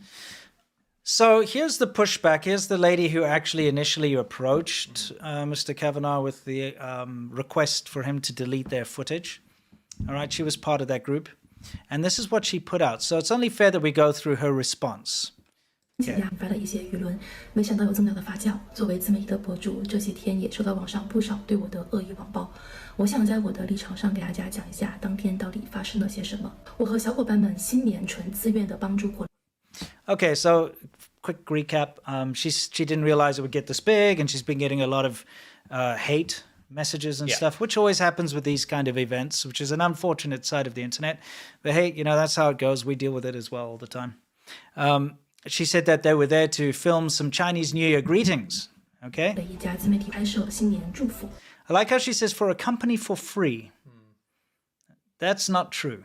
So here's the pushback. Here's the lady who actually initially approached Mr. Kavanaugh with the request for him to delete their footage. All right, she was part of that group. And this is what she put out. So it's only fair that we go through her response. 引发了一些舆论，没想到有这么大的发酵。作为自媒体的博主，这些天也收到网上不少对我的恶意网暴。我想在我的立场上给大家讲一下当天到底发生了些什么。我和小伙伴们新年纯自愿的帮助过。Okay, so quick recap. She didn't realize it would get this big, and she's been getting a lot of hate messages and stuff, which always happens with these kind of events, which is an unfortunate side of the internet. But hey, you know, that's how it goes. We deal with it as well all the time. She said that they were there to film some Chinese New Year greetings. Okay. I like how she says for a company for free. That's not true.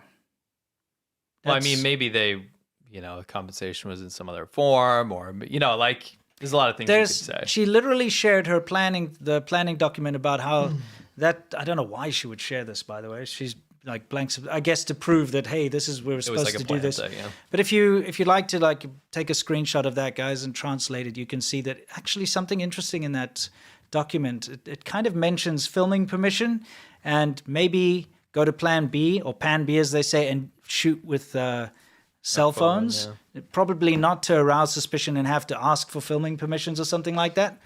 Well, I mean, maybe they, you know, the compensation was in some other form, or, you know, like there's a lot of things you could say. She literally shared her the planning document about how that, I don't know why she would share this, by the way. She's like blanks, I guess, to prove that, hey, this is, we're supposed to do this. Thing, yeah. But if you'd like to like take a screenshot of that, guys, and translate it, you can see that actually something interesting in that document. It kind of mentions filming permission and maybe go to plan B, or pan B as they say, and shoot with cell phones. Probably not to arouse suspicion and have to ask for filming permissions or something like that.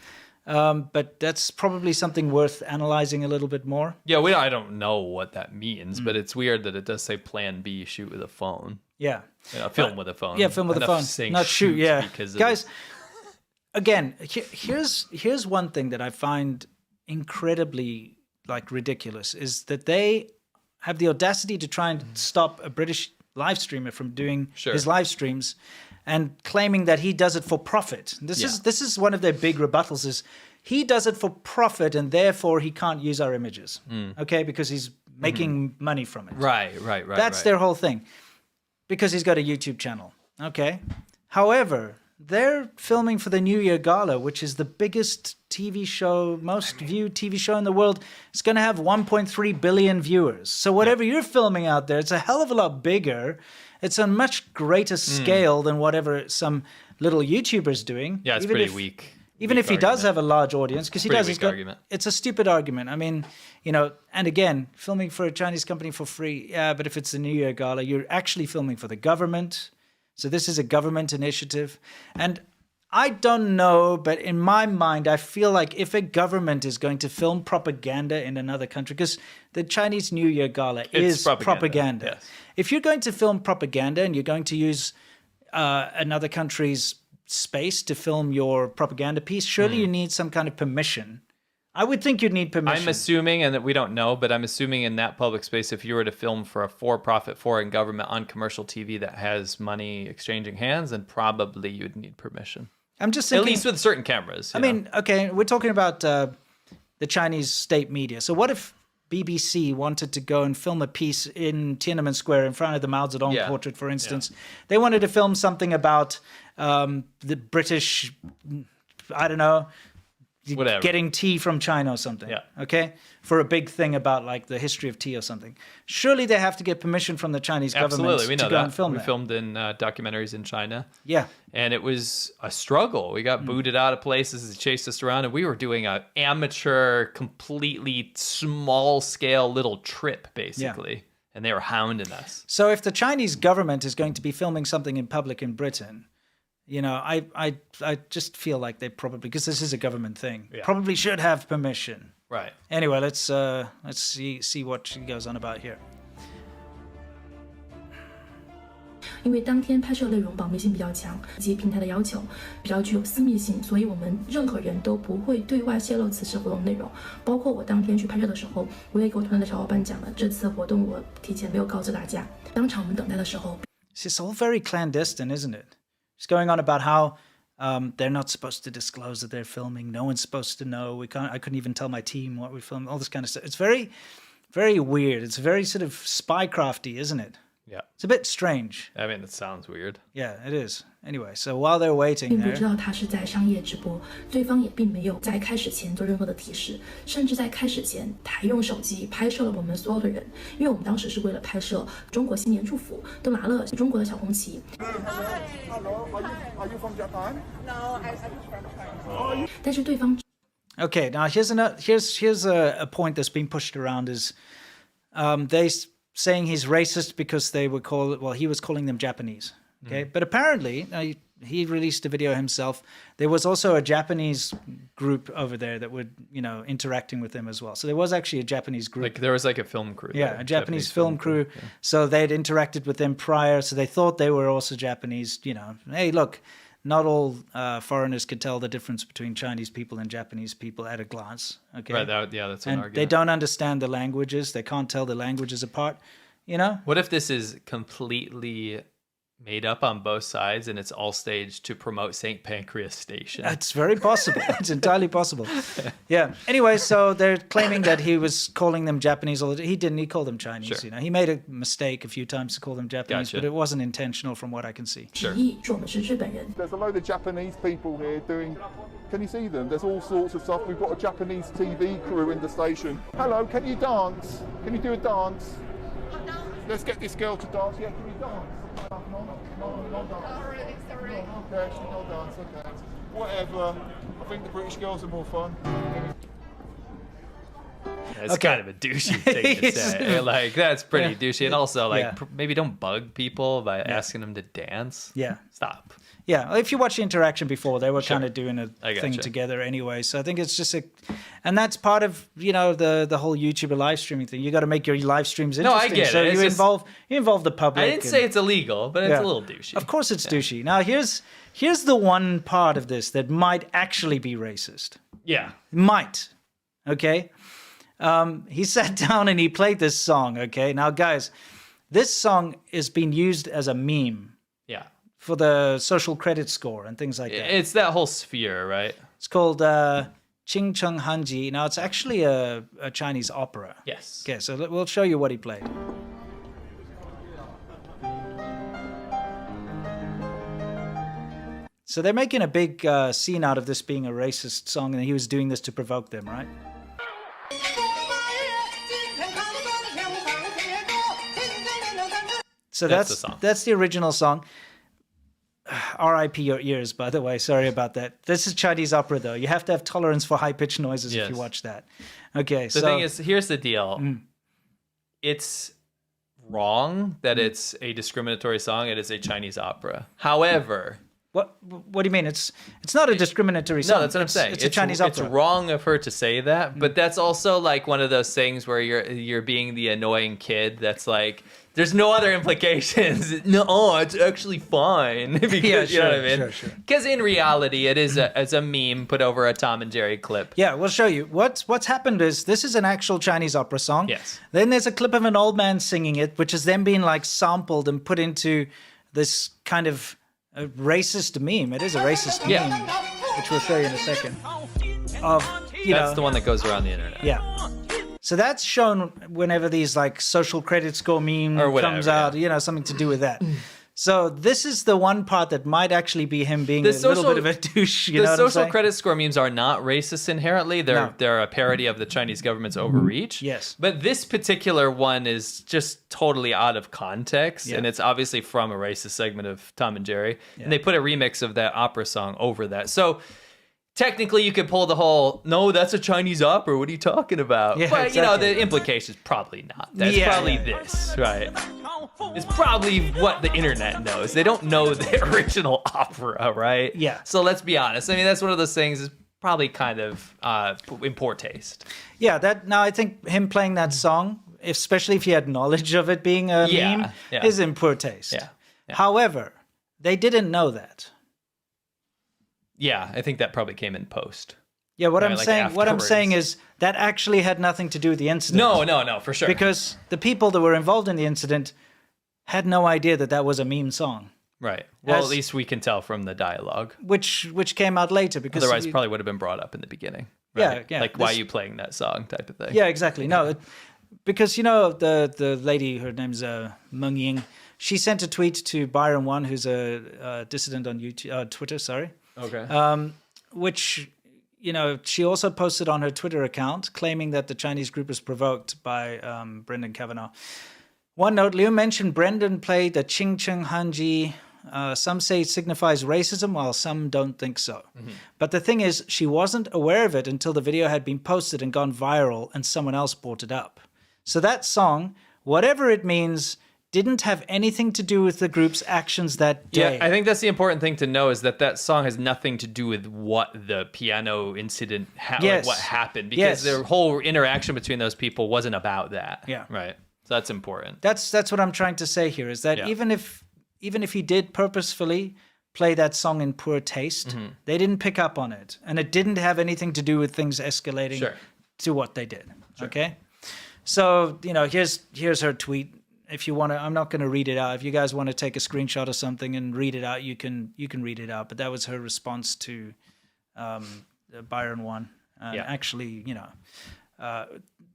But that's probably something worth analyzing a little bit more. Yeah, I don't know what that means, but it's weird that it does say plan B, shoot with a phone. Yeah. You know, film with a phone. Yeah, film with a phone. Not shoot, yeah. Guys, again, here's one thing that I find incredibly like ridiculous is that they have the audacity to try and stop a British live streamer from doing his live streams and claiming that he does it for profit. This is one of their big rebuttals is he does it for profit and therefore he can't use our images. Okay, because he's making money from it. Right. That's their whole thing. Because he's got a YouTube channel. Okay. However, they're filming for the New Year Gala, which is the biggest TV show, most viewed TV show in the world. It's going to have 1.3 billion viewers. So whatever you're filming out there, it's a hell of a lot bigger. It's on much greater scale than whatever some little YouTuber's doing. Yeah, it's pretty weak. Even if he does have a large audience, because he does, argument. It's a stupid argument. I mean, you know, and again, filming for a Chinese company for free, yeah, but if it's the New Year Gala, you're actually filming for the government. So this is a government initiative. And I don't know, but in my mind, I feel like if a government is going to film propaganda in another country, because the Chinese New Year Gala is propaganda. Yes. If you're going to film propaganda and you're going to use another country's space to film your propaganda piece, surely you need some kind of permission. I would think you'd need permission. I'm assuming, and that we don't know, but I'm assuming in that public space, if you were to film for a for-profit foreign government on commercial TV that has money exchanging hands, then probably you'd need permission. I'm just thinking, at least with certain cameras. I mean, okay, we're talking about the Chinese state media. So what if BBC wanted to go and film a piece in Tiananmen Square in front of the Mao Zedong portrait, for instance? They wanted to film something about the British, I don't know, whatever, getting tea from China or something. Yeah. Okay? For a big thing about like the history of tea or something. Surely they have to get permission from the Chinese government we know to go and film we that. filmed in documentaries in China. Yeah. And it was a struggle. We got booted out of places. They chased us around, and we were doing an amateur, completely small-scale little trip, basically. Yeah. And they were hounding us. So if the Chinese government is going to be filming something in public in Britain, you know, I just feel like they probably, because this is a government thing, probably should have permission. Right. Anyway, let's see what she goes on about here. 因为当天拍摄内容保密性比较强，及平台的要求比较具有私密性，所以我们任何人都不会对外泄露此次活动内容。包括我当天去拍摄的时候，我也给我团队的小伙伴讲了，这次活动我提前没有告知大家。当场我们等待的时候 ，It's all very clandestine, isn't it? She's going on about how They're not supposed to disclose that they're filming. No one's supposed to know. I couldn't even tell my team what we filmed. All this kind of stuff. It's very, very weird. It's very sort of spycrafty, isn't it? Yeah. It's a bit strange. I mean, it sounds weird. Yeah, it is. Anyway, so while they're waiting 并不 there, 知道他是在商业直播，对方也并没有在开始前做任何的提示，甚至在开始前，他还用手机拍摄了我们所有的人，因为我们当时是为了拍摄中国新年祝福，都拿了中国的小红旗。 Hello, are you from Japan? No, I'm from China. 但是对方 okay, now here's a point that's been pushed around is saying he's racist because he was calling them Japanese. Okay, but apparently he released a video himself. There was also a Japanese group over there that were, interacting with him as well. So there was actually a Japanese group. Like there was like a film crew. Yeah, there, a Japanese film crew. Yeah. So they'd interacted with them prior. So they thought they were also Japanese. Hey, look, not all foreigners could tell the difference between Chinese people and Japanese people at a glance. Okay, right. That's an argument. They don't understand the languages. They can't tell the languages apart. What if this is completely made up on both sides and it's all staged to promote St. Pancras Station? It's very possible. It's entirely possible. Yeah. Anyway, so they're claiming that he was calling them Japanese. He didn't. He called them Chinese. Sure. He made a mistake a few times to call them Japanese, Gotcha. but it wasn't intentional from what I can see. 是说我们是日本人。 There's a load of Japanese people here doing. Can you see them? There's all sorts of stuff. We've got a Japanese TV crew in the station. Hello, can you dance? Can you do a dance? Let's get this girl to dance. Yeah, can you dance? No dance. Sorry. Okay, she no dance. Okay. Whatever. I think the British girls are more fun. It's Okay. kind of a douchey thing to say. Like that's pretty douchey, and also like Yeah. maybe don't bug people by asking them to dance. Yeah. Stop. Yeah, if you watch the interaction before, they were Sure. kind of doing a I thing gotcha. together anyway. So I think it's just and that's part of the whole YouTuber live streaming thing. You got to make your live streams No, I interesting. get so it. It's you just- involve the public. I didn't say it's illegal, but it's a little douchey. Of course, it's douchey. Now here's the one part of this that might actually be racist. Yeah. Might. Okay. He sat down and he played this song. Okay. Now, guys, this song is being used as a meme Yeah. for the social credit score and things like that. It's that whole sphere, right? It's called Qing Cheng Hanji. Now, it's actually a Chinese opera. Yes. Okay, so we'll show you what he played. So they're making a big scene out of this being a racist song, and he was doing this to provoke them, right? So That's the song. that's the original song. R.I.P. your ears, by the way. Sorry about that. This is Chinese opera, though. You have to have tolerance for high-pitched noises if you Yes. watch that. Okay, The thing is, here's the deal. It's wrong that it's a discriminatory song. It is a Chinese opera. However, what do you mean? It's not a discriminatory song. no, that's what I'm saying. It's a Chinese opera. It's wrong of her to say that, but that's also like one of those things where you're being the annoying kid. That's like there's no other implications. No, it's actually fine because Yeah, you know what I mean. sure. Because in reality, it is a meme put over a Tom and Jerry clip. Yeah, we'll show you. What's happened is this is an actual Chinese opera song. Yes. Then there's a clip of an old man singing it, which is then being like sampled and put into this kind of a racist meme. It is a racist Yeah. meme, which we'll show you in a second. That's the one that goes around the internet. Yeah. So that's shown whenever these like social credit score meme Or whatever, comes out, yeah. something to do with that. So this is the one part that might actually be him being The a little social- bit of a douche. You The know what I'm social saying? credit score memes are not racist inherently. No. They're a parody of the Chinese government's overreach. Yes. But this particular one is just totally out of context, Yeah. and it's obviously from a racist segment of Tom and Jerry. And they put a remix of that opera song over that. So technically you could pull the whole, no, that's a Chinese opera. What are you talking about? Yeah, but, exactly. the implication is probably not. That's Yeah, probably yeah. this, right? It's probably what the internet knows. They don't know the original opera, right? Yeah. So let's be honest. I mean, that's one of those things is probably kind of in poor taste. Yeah, now I think him playing that song, especially if he had knowledge of it being a Yeah, meme, yeah. is in poor taste. Yeah, yeah. However, they didn't know that. Yeah, I think that probably came in post. Yeah, what Right, I'm like saying, what I'm afterwards. saying is that actually had nothing to do with the incident. No, for sure. because the people that were involved in the incident had no idea that that was a meme song. Right. Well, As- at least we can tell from the dialogue. which came out later because Otherwise, probably would have been brought up in the beginning. Yeah, Right? yeah. Like, why are This- you playing that song type of thing. Yeah, exactly. No, because the lady, her name's Meng Ying. She sent a tweet to Byron One, who's a dissident on YouTube, Twitter. Sorry, Okay. which she also posted on her Twitter account, claiming that the Chinese group was provoked by Brendan Kavanaugh. One note: Liu mentioned Brendan played the Qing Cheng Hanji. Some say it signifies racism, while some don't think so. But the thing is, she wasn't aware of it until the video had been posted and gone viral, and someone else brought it up. So that song, whatever it means, didn't have anything to do with the group's actions that day. Yeah, I think that's the important thing to know is that song has nothing to do with what the piano incident, Yes. what happened, because Yes. the whole interaction between those people wasn't about that. Yeah. Right. So that's important. That's what I'm trying to say here, is that Yeah. even if he did purposefully play that song in poor taste, they didn't pick up on it, and it didn't have anything to do with things escalating Sure. to what they did. Okay, so here's her tweet. If you want to, I'm not going to read it out. If you guys want to take a screenshot or something and read it out, you can read it out. But that was her response to Byron One. Yeah. Actually,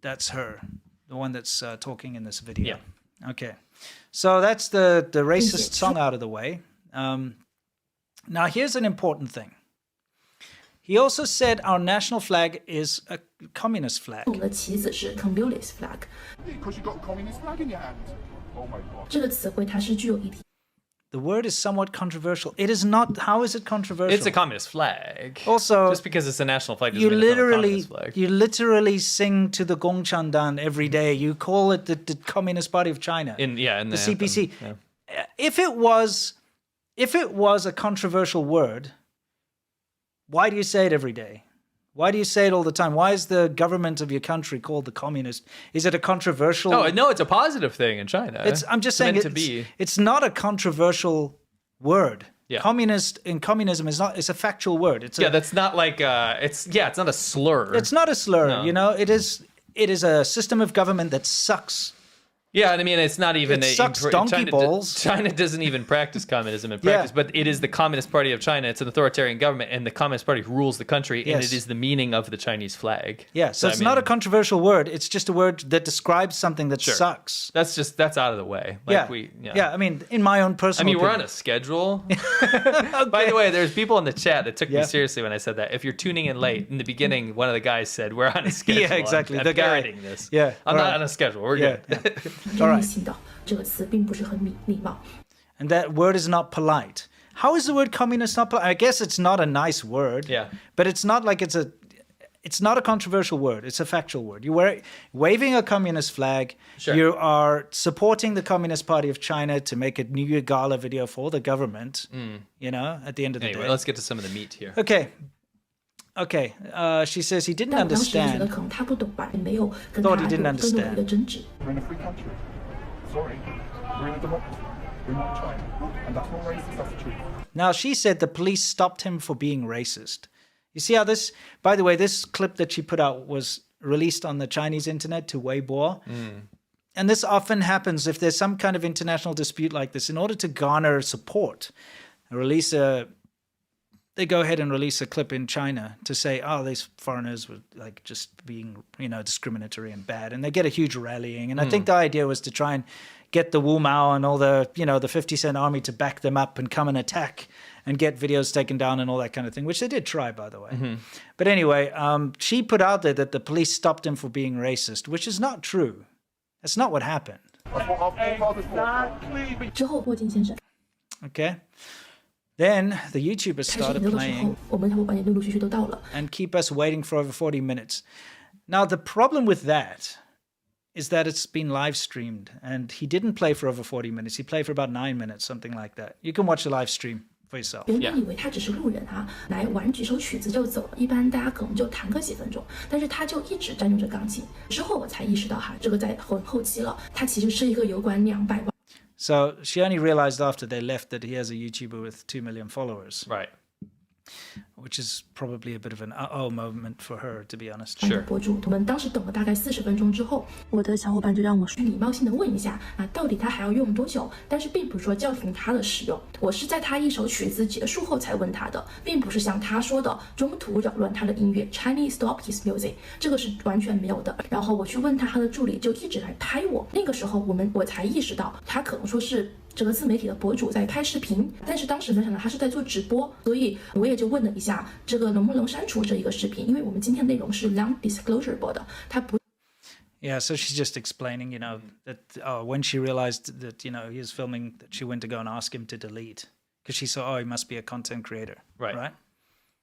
that's her, the one that's talking in this video. Yeah. Okay. So that's the racist song out of the way. Now here's an important thing. He also said our national flag is a communist flag. 我们的旗子是 communist flag， Because you've got a communist flag in your hand. Oh my god. 这个词汇它是具有议题 The word is somewhat controversial. It is not. How is it controversial? It's a communist flag. Also, just because it's a national flag doesn't you mean it's not a literally communist flag. you literally sing to the Gongchandan every day. You call it the Communist Party of China. In the CPC. anthem, yeah. If it was a controversial word, why do you say it every day? Why do you say it all the time? Why is the government of your country called the communist? Is it a controversial? No, it's a positive thing in China. I'm just saying meant to be. It's not a controversial word. Yeah. Communist in communism is not. It's a factual word. It's That's not like it's not a slur. It's not a slur. No. It is a system of government that sucks. Yeah, and I mean, it's not even... It sucks donkey balls. China doesn't even practice communism in practice, but it is the Communist Party of China. It's an authoritarian government, and the Communist Party rules the country, and Yes. it is the meaning of the Chinese flag. Yeah, so it's not a controversial word. It's just a word that describes something that Sure. sucks. That's out of the way. I mean, in my own personal we're on opinion. a schedule. By the way, there's people in the chat that took me seriously when I said that. If you're tuning in late, in the beginning, one of the guys said, we're on a schedule. Yeah, exactly. I'm The guy. parroting this. Yeah, I'm all not right. on a schedule. We're Yeah, good. all right. 性的这个词并不是很礼貌。 And that word is not polite. How is the word communist not polite? I guess it's not a nice word. Yeah. But it's not like it's not a controversial word. It's a factual word. You were waving a communist flag. Sure. You are supporting the Communist Party of China to make a New Year gala video for the government. At the end of the Anyway, day. let's get to some of the meat here. Okay. She says he didn't 但我当时也觉得 understand. 可能他不懂吧，也没有跟 Thought 他 he 有 didn't 更多的 understand. 一个争执。 We're in a free country. Sorry. We're in a democracy. We're not China. And that's not racist, that's the truth. Now, she said the police stopped him for being racist. You see how this, by the way, this clip that she put out was released on the Chinese internet to Weibo. And this often happens if there's some kind of international dispute like this. In order to garner support, they go ahead and release a clip in China to say, oh, these foreigners were like just being, discriminatory and bad. And they get a huge rallying. And I think the idea was to try and get the Wu Mao and all the, the 50 Cent army to back them up and come and attack and get videos taken down and all that kind of thing, which they did try, by the way. But anyway, she put out there that the police stopped him for being racist, which is not true. That's not what happened. That's what our forefathers fought. 之后，霍金先生 Okay? Then the YouTubers 开始 started 引流的时候 playing，我们的伙伴也陆陆续续都到了。 and keep us waiting for over 40 minutes. Now, the problem with that is that it's been live streamed, and he didn't play for over 40 minutes. He played for about 9 minutes, something like that. You can watch the live stream for yourself. 原本以为他只是路人来玩几首曲子就走了，一般大家可能就弹个几分钟，但是他就一直占用着钢琴。之后我才意识到这个在后期了，他其实是一个有关200万。 So she only realized after they left that he has a YouTuber with 2 million followers. Right. which is probably a bit of an uh-oh moment for her, to be honest. 博主，我们当时等了大概40分钟之后，我的小伙伴就让我去礼貌性的问一下啊，到底他还要用多久？但是并不是说叫停他的使用，我是在他一首曲子结束后才问他的，并不是像他说的中途扰乱他的音乐 Chinese stop his music， 这个是完全没有的。然后我去问他的助理就一直来拍我，那个时候我才意识到他可能说是这个自媒体的博主在拍视频，但是当时没想到他是在做直播，所以我也就问了一下这个能不能删除这一个视频，因为我们今天的内容是 non-disclosure 的，它不。Yeah, so she's just explaining, that when she realized that, he was filming, that she went to go and ask him to delete because she saw, he must be a content creator, right?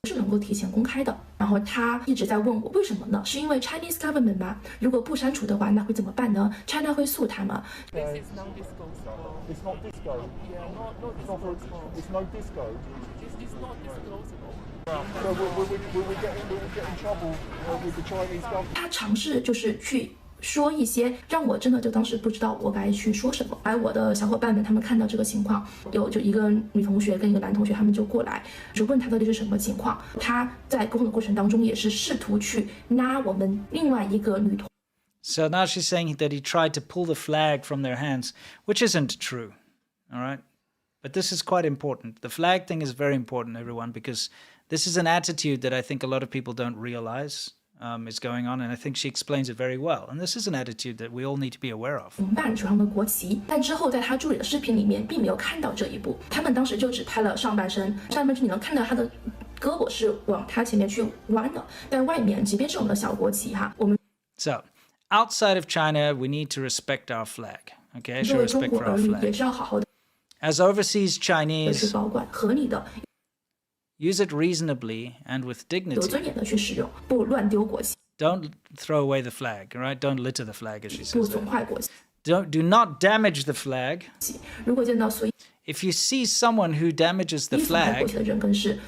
是能够提前公开的，然后他一直在问我为什么呢？是因为 Chinese government 吗？如果不删除的话，那会怎么办呢 ？China 会诉他吗 This is non-disclosable. It's not disco. Yeah, it's no disco. It's not disclosable. So will we get in trouble with the Chinese government? 他尝试就是去说一些让我真的就当时不知道我该去说什么。而我的小伙伴们他们看到这个情况，就一个女同学跟一个男同学，他们就过来就问他到底是什么情况。他在沟通的过程当中也是试图去拉我们另外一个女同。So now she's saying that he tried to pull the flag from their hands, which isn't true, all right? But this is quite important. The flag thing is very important, everyone, because this is an attitude that I think a lot of people don't realize is going on, and I think she explains it very well. And this is an attitude that we all need to be aware of. 办手上的国旗，但之后在他助理的视频里面并没有看到这一步，他们当时就只拍了上半身，上半身你能看到他的胳膊是往他前面去弯的，但外面即便是我们的小国旗哈，我们 So, outside of China, we need to respect our flag. Okay, 作 show 为中 respect 国 for 儿 our 女也 flag. 是要好好的 As overseas 去 Chinese, 保管，合理的、 use it reasonably and with 有 dignity. 尊严的去使用，不乱丢国旗， Don't throw away the flag, all right? Don't litter the flag, as she 不 says. 损坏国旗。 Do not damage the flag. 如果见到随意 If you see someone who damages the 损害国旗 flag, 的人，更是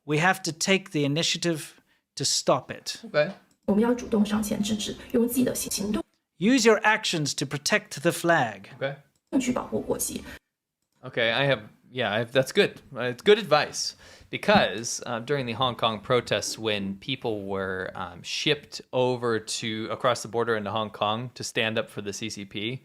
we have to take the initiative to stop it. Okay. 我们要主动上前制止，用自己的行动 Use your actions to protect the flag. Okay. 去保护国旗。 Okay, that's good. It's good advice because during the Hong Kong protests, when people were shipped over to across the border into Hong Kong to stand up for the CCP,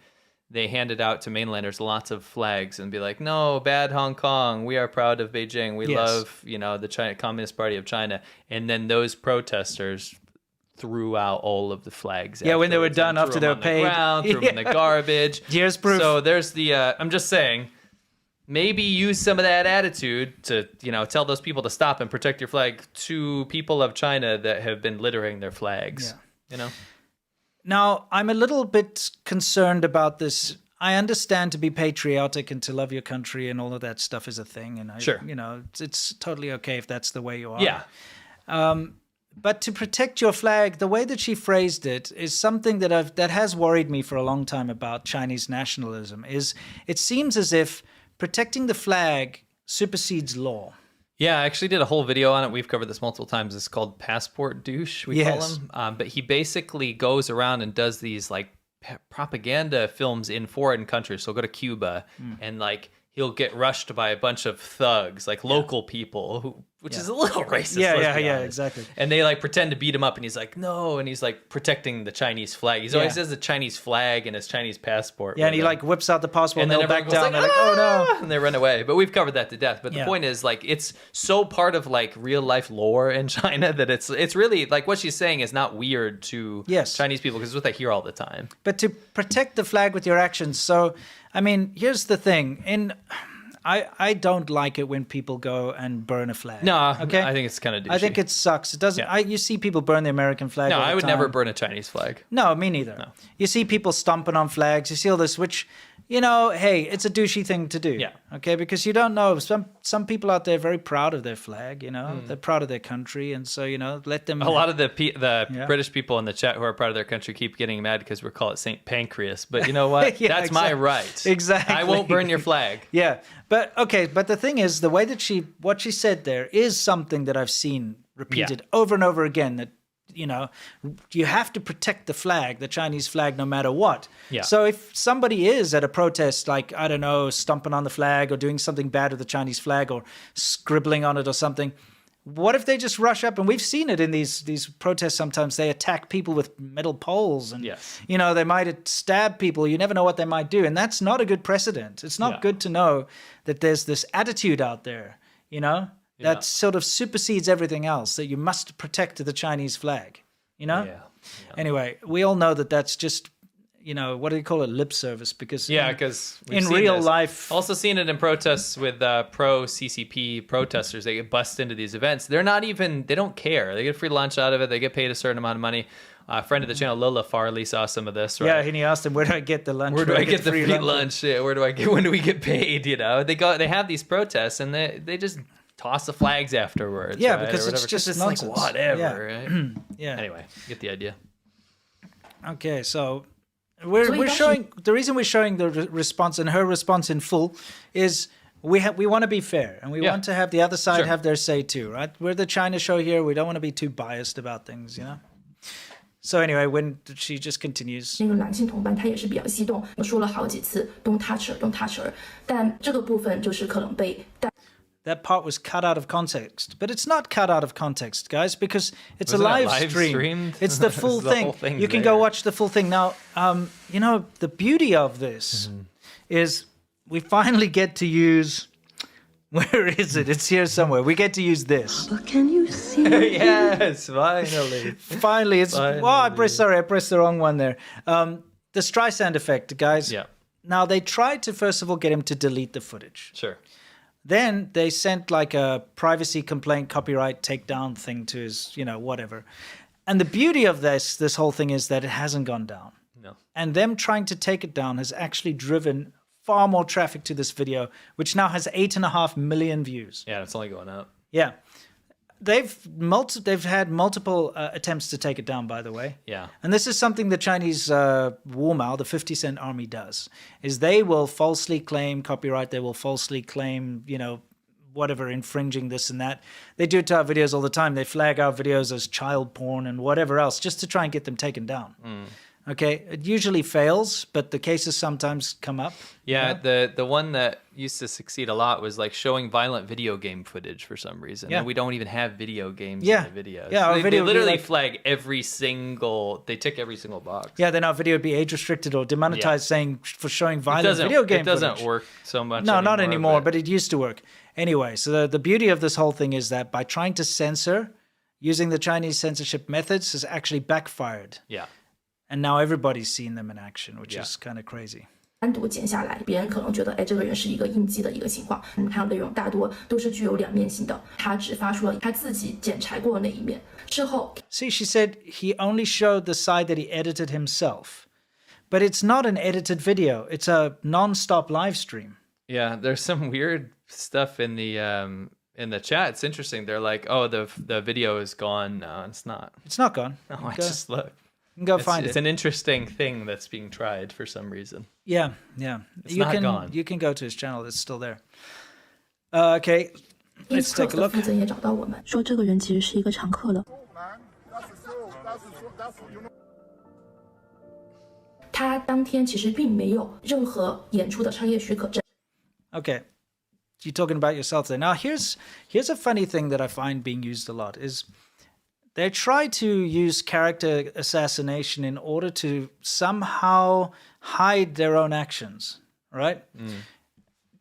they handed out to mainlanders lots of flags and be like, "No, bad Hong Kong. We are proud of Beijing. We Yes. love, the China Communist Party of China." And then those protesters threw out all of the flags. Yeah, when they were afterwards done, and after threw they them were on paid. the ground, threw them in the Yeah. garbage. Here's proof. So there's the. I'm just saying. Maybe use some of that attitude to, tell those people to stop and protect your flag to people of China that have been littering their flags. Yeah. Now, I'm a little bit concerned about this. I understand to be patriotic and to love your country and all of that stuff is a thing. And Sure. It's totally okay if that's the way you are. Yeah. But to protect your flag, the way that she phrased it is something that has worried me for a long time about Chinese nationalism. Is it seems as if protecting the flag supersedes law. Yeah, I actually did a whole video on it. We've covered this multiple times. It's called Passport Douche, we call Yes. him. But he basically goes around and does these propaganda films in foreign countries. So he'll go to Cuba and he'll get rushed by a bunch of thugs, local people, which is a little racist. let's be honest. Exactly. And they pretend to beat him up, and he's like, no, and he's protecting the Chinese flag. He's always has the Chinese flag and his Chinese passport. Yeah, and he whips out the passport and then they'll back everyone down. goes They're oh no. and they run away. But we've covered that to death. But the point is, it's so part of real life lore in China that it's really what she's saying is not weird to Chinese people because it's what they hear all the time. But to protect the flag with your actions. So, I mean, here's the thing. I don't like it when people go and burn a flag. No, okay? I think it's kind of douchey. I think it sucks. It doesn't. You see people burn the American flag. No, all the I would time. never burn a Chinese flag. No, me neither. No. You see people stomping on flags. You see all this, which, hey, it's a douchey thing to do. Yeah. Okay, because you don't know. Some people out there are very proud of their flag. They're proud of their country, and so let them. A lot of the British people in the chat who are proud of their country keep getting mad because we call it St. Pancreas. But you know what? That's my right. Exactly. I won't burn your flag. Yeah, but the thing is, the way that what she said there is something that I've seen repeated over and over again. That you have to protect the flag, the Chinese flag, no matter what. Yeah. So if somebody is at a protest, I don't know, stomping on the flag or doing something bad with the Chinese flag or scribbling on it or something, What if they just rush up? And we've seen it in these protests sometimes. They attack people with metal poles and, Yes. they might stab people. You never know what they might do. And that's not a good precedent. It's not good to know that there's this attitude out there, that sort of supersedes everything else, that you must protect the Chinese flag, Anyway, we all know that that's just, what do you call it? Lip service. Because because in real life... Also seen it in protests with pro-CCP protesters. They get bussed into these events. They don't care. They get free lunch out of it. They get paid a certain amount of money. A friend of the channel, Lola Farley, saw some of this, right? Yeah, and he asked him, where do I get the lunch? Where do I get the free lunch? Yeah, when do we get paid? They have these protests and they just toss the flags afterwards. Yeah, right? because it's just like nonsense. whatever, right? Yeah. Anyway, you get the idea. Okay, so we're showing the reason we're showing the response and her response in full is we want to be fair and we want to have the other side have their say too, right? We're the China show here. We don't want to be too biased about things, So anyway, when she just continues. 那个男性同伴他也是比较激动，我说了好几次 "Don't touch her, don't touch her"， 但这个部分就是可能被 That part was cut out of context, but it's not cut out of context, guys, because it's Wasn't a live it stream. streamed? It's the full The thing. whole thing's You can there. go watch the full thing. Now, the beauty of this is we finally get to use. Where is it? It's here somewhere. We get to use this. Can you see? Yes, finally. Finally, it's. Finally. Oh, I pressed the wrong one there. The Streisand effect, guys. Yeah. Now they tried to first of all get him to delete the footage. Sure. Then they sent like a privacy complaint, copyright takedown thing to his, whatever. And the beauty of this whole thing is that it hasn't gone down. No. And them trying to take it down has actually driven far more traffic to this video, which now has 8.5 million views. Yeah, it's only going up. Yeah. They've had multiple attempts to take it down, by the way. Yeah. And this is something the Chinese Wumao, the 50 Cent Army, does, is they will falsely claim copyright. They will falsely claim, whatever, infringing this and that. They do it to our videos all the time. They flag our videos as child porn and whatever else just to try and get them taken down. Okay, it usually fails, but the cases sometimes come up. Yeah, the one that used to succeed a lot was like showing violent video game footage for some reason. Yeah. And we don't even have video games Yeah. in the videos. Yeah, our they video would be literally like- flag they tick every single box. Yeah, then our video would be age restricted or demonetized, saying for showing violent video game It doesn't footage. work so much No, anymore. not anymore, but it used to work. Anyway, so the beauty of this whole thing is that by trying to censor, using the Chinese censorship methods has actually backfired. Yeah. And now everybody's seen them in action, which Yeah. is kind of crazy. 单独剪下来，别人可能觉得，这个人是一个应激的一个情况。看到的内容大多都是具有两面性的，他只发出了他自己剪裁过的那一面。之后 See, she said he only showed the side that he edited himself. But it's not an edited video. It's a non-stop live stream. Yeah, there's some weird stuff in the chat. It's interesting. They're like, "Oh, the video is gone." No, it's not. It's not gone. No, I Go- just look. you can go find It's it. an interesting thing that's being tried for some reason. Yeah. It's not gone. You can go to his channel. It's still there. Okay, 因 let's 此 take a 的 look. 负责人也找到我们，说这个人其实是一个常客了。他当天其实并没有任何演出的商业许可证。 Okay, you're talking about yourself there. Now, here's a funny thing that I find being used a lot is they try to use character assassination in order to somehow hide their own actions, right?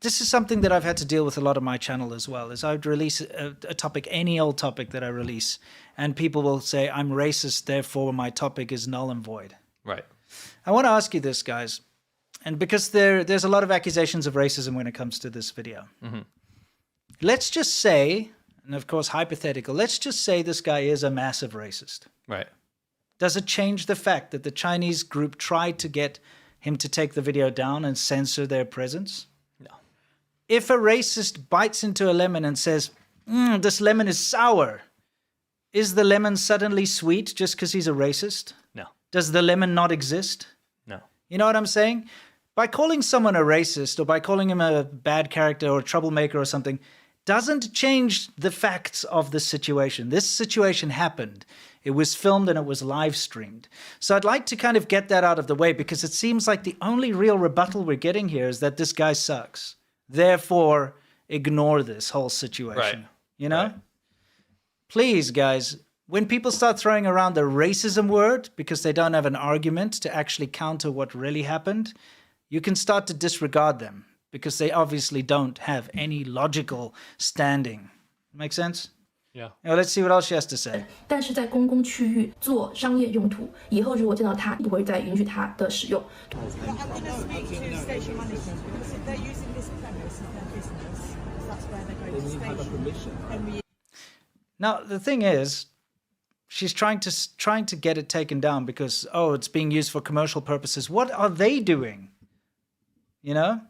This is something that I've had to deal with a lot on my channel as well, is I would release a topic, any old topic that I release, and people will say, I'm racist, therefore my topic is null and void. Right. I want to ask you this, guys, and because there's a lot of accusations of racism when it comes to this video. Let's just say, and of course hypothetical, let's just say this guy is a massive racist. Right. Does it change the fact that the Chinese group tried to get him to take the video down and censor their presence? No. If a racist bites into a lemon and says, this lemon is sour, is the lemon suddenly sweet just because he's a racist? No. Does the lemon not exist? No. You know what I'm saying? By calling someone a racist or by calling him a bad character or a troublemaker or something doesn't change the facts of the situation. This situation happened. It was filmed and it was live streamed. So I'd like to kind of get that out of the way because it seems like the only real rebuttal we're getting here is that this guy sucks. Therefore, ignore this whole situation. Right. You know? Right. please, guys, when people start throwing around the racism word because they don't have an argument to actually counter what really happened, you can start to disregard them because they obviously don't have any logical standing. Make sense? Yeah. Now let's see what else she has to say. 但是在公共区域做商业用途，以后如果见到它，不会再允许它的使用。Now the thing is, she's trying to get it taken down because it's being used for commercial purposes. What are they doing? You know,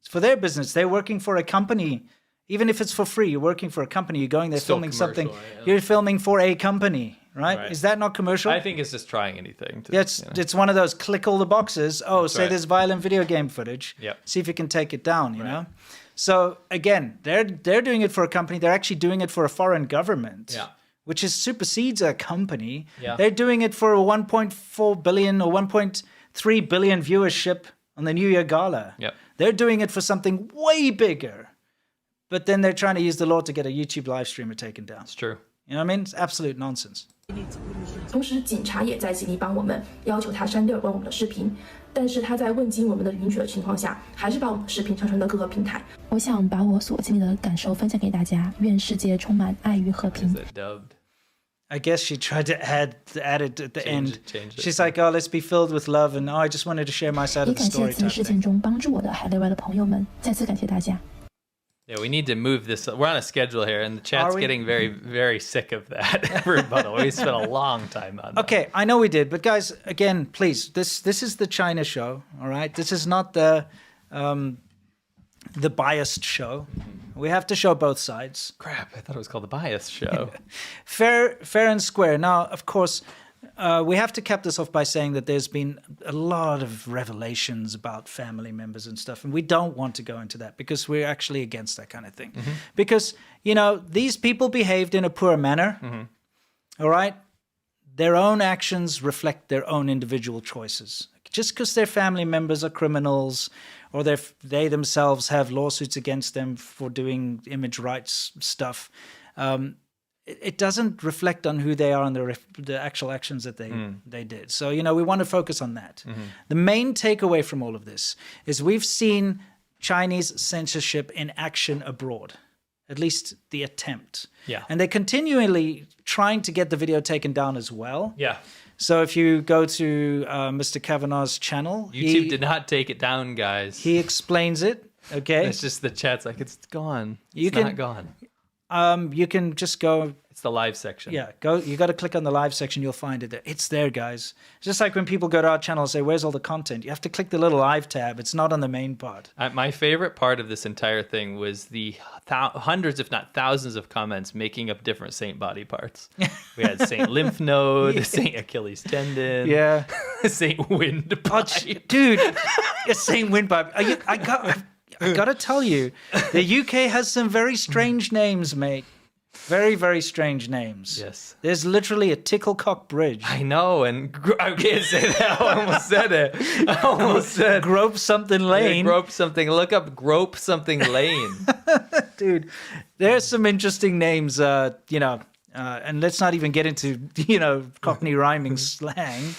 it's for their business. They're working for a company. Even if it's for free, you're working for a company. You're going there Still filming something. commercial, yeah. You're filming for a company, right? Is that not commercial? I think it's just trying anything. It's one of those click all the boxes. Say there's violent video game footage. Yep. See if you can take it down. You know. So again, they're doing it for a company. They're actually doing it for a foreign government. Yeah. Which supersedes a company. Yeah. They're doing it for a 1.4 billion or 1.3 billion viewership on the New Year Gala. Yep. They're doing it for something way bigger. But then they're trying to use the law to get a YouTube live streamer taken down. It's true. You know what I mean? It's absolute nonsense. 同时，警察也在极力帮我们，要求他删掉有关我们的视频。但是他在未经我们的允许的情况下，还是把我们的视频上传到各个平台。我想把我所经历的感受分享给大家。愿世界充满爱与和平。 Is it dubbed? I guess she tried to add it at the end. Change it. She's like, let's be filled with love, and I just wanted to share my side 也 of the 感谢 story. 此 type 事 thing. 件中帮助我的海内外的朋友们，再次感谢大家。 Yeah, we need to move this. We're on a schedule here, and the chat's Are we? getting very, very sick of that rebuttal. We spent a long time on that. Okay, I know we did, but guys, again, please, this is the China show, all right? This is not the biased show. We have to show both sides. Crap, I thought it was called the Bias Show. Fair and square. Now, of course, we have to cap this off by saying that there's been a lot of revelations about family members and stuff, and we don't want to go into that because we're actually against that kind of thing. Because, these people behaved in a poor manner, all right? Their own actions reflect their own individual choices. Just because their family members are criminals or they themselves have lawsuits against them for doing image rights stuff, it doesn't reflect on who they are and the actual actions that they did. So, we want to focus on that. The main takeaway from all of this is we've seen Chinese censorship in action abroad, at least the attempt. Yeah. And they're continually trying to get the video taken down as well. Yeah. So if you go to Mr. Kavanaugh's channel, YouTube did not take it down, guys. He explains it. Okay. It's just the chat's like, it's gone. You It's can- not gone. You can just go. It's the live section. Yeah, go. You got to click on the live section. You'll find it there. It's there, guys. Just like when people go to our channel and say, "Where's all the content?" You have to click the little live tab. It's not on the main part. My favorite part of this entire thing was the hundreds, if not thousands, of comments making up different saint body parts. We had Saint Lymph Node, Saint Achilles Tendon, Yeah. Saint Windpipe. Dude, it's same windpipe. I got to tell you, the UK has some very strange names, mate. Very, very strange names. Yes. There's literally a Ticklecock Bridge. I know, and I can't say that. I almost said it. I almost said Grope something lane. Grope something. Look up Grope something lane. Dude, there's some interesting names, and let's not even get into, Cockney rhyming slang.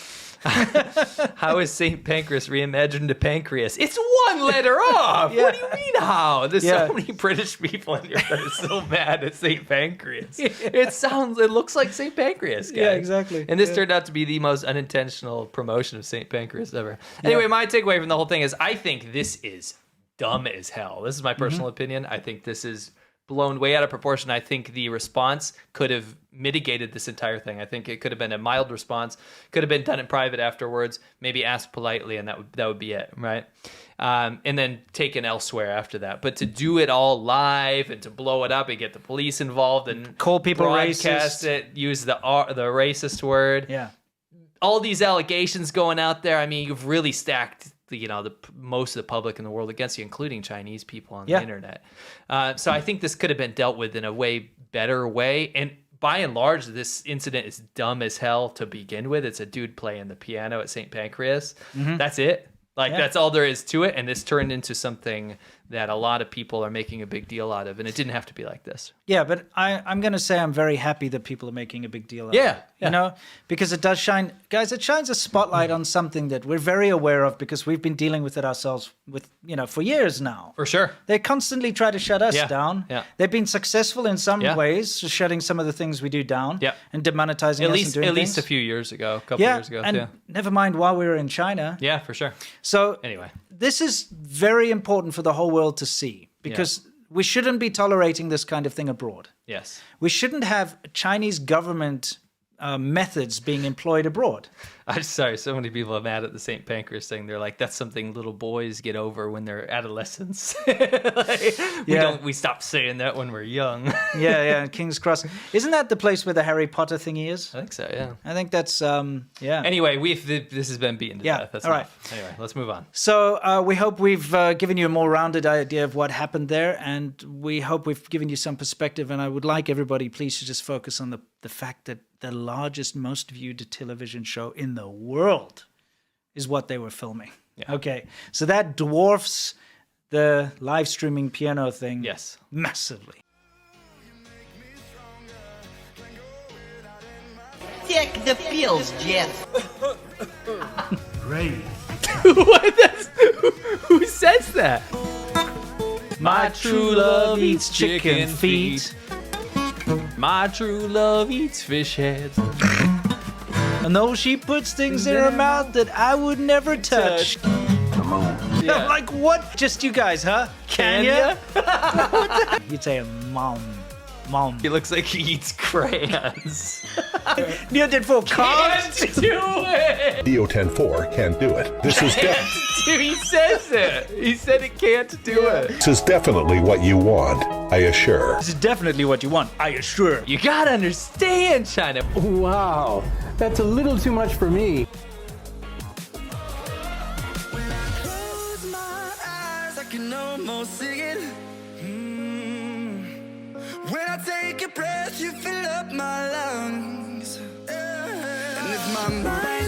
How is St. Pancras reimagined to pancreas? It's one letter off. Yeah. What do you mean how? There's Yeah. so many British people in here that are so mad at St. Pancras. It looks like St. Pancras, guys. Yeah, exactly. And this Yeah. turned out to be the most unintentional promotion of St. Pancras ever. Anyway, my takeaway from the whole thing is I think this is dumb as hell. This is my personal opinion. I think this is blown way out of proportion. I think the response could have mitigated this entire thing. I think it could have been a mild response, could have been done in private afterwards, maybe asked politely, and that would be it, right? And then taken elsewhere after that. But to do it all live and to blow it up and get the police involved and Call people broadcast racist. it, use the racist word, Yeah. all these allegations going out there. I mean, you've really stacked most of the public in the world against you, including Chinese people on the internet. So I think this could have been dealt with in a way better way. And by and large, this incident is dumb as hell to begin with. It's a dude playing the piano at St. Pancras. That's it. That's all there is to it. And this turned into something that a lot of people are making a big deal out of, and it didn't have to be like this. Yeah, but I'm going to say I'm very happy that people are making a big deal out of Yeah, it. You know, because it does shine, guys, it shines a spotlight on something that we're very aware of because we've been dealing with it ourselves for years now. For sure. They constantly try to shut us down. Yeah. They've been successful in some ways, shutting some of the things we do down and demonetizing us and doing At least things. a few years ago, a couple years ago. And never mind while we were in China. Yeah, for sure. So anyway, this is very important for the whole world to see because we shouldn't be tolerating this kind of thing abroad. Yes. We shouldn't have Chinese government methods being employed abroad. I'm sorry, so many people are mad at the St. Pancras thing. They're like, that's something little boys get over when they're adolescents. We stop saying that when we're young. yeah, King's Cross. Isn't that the place where the Harry Potter thingy is? I think so, yeah. I think that's, Anyway, this has been beaten to death. That's all right. enough. Anyway, let's move on. So we hope we've given you a more rounded idea of what happened there, and we hope we've given you some perspective, and I would like everybody, please, to just focus on the fact that the largest, most viewed television show in the world is what they were filming. Yeah. Okay, so that dwarfs the live streaming piano thing massively. Take the pills, Jeff. Great. Who says that? My true love eats chicken feet. My true love eats fish heads. And though she puts things in her mouth that I would never touch. Come on. Yeah. Like what? Just you guys, huh? Can ya? You'd say mom. He looks like he eats crayons. Neil did 4 cards. Can't do it. DO10-4 can't do it. This is He says it. He said it can't do it. This is definitely what you want, I assure. This is definitely what you want, I assure. You gotta understand, China. Wow, that's a little too much for me. Close my eyes, I can almost see it. When I take a breath, you fill up my lungs. And if my mind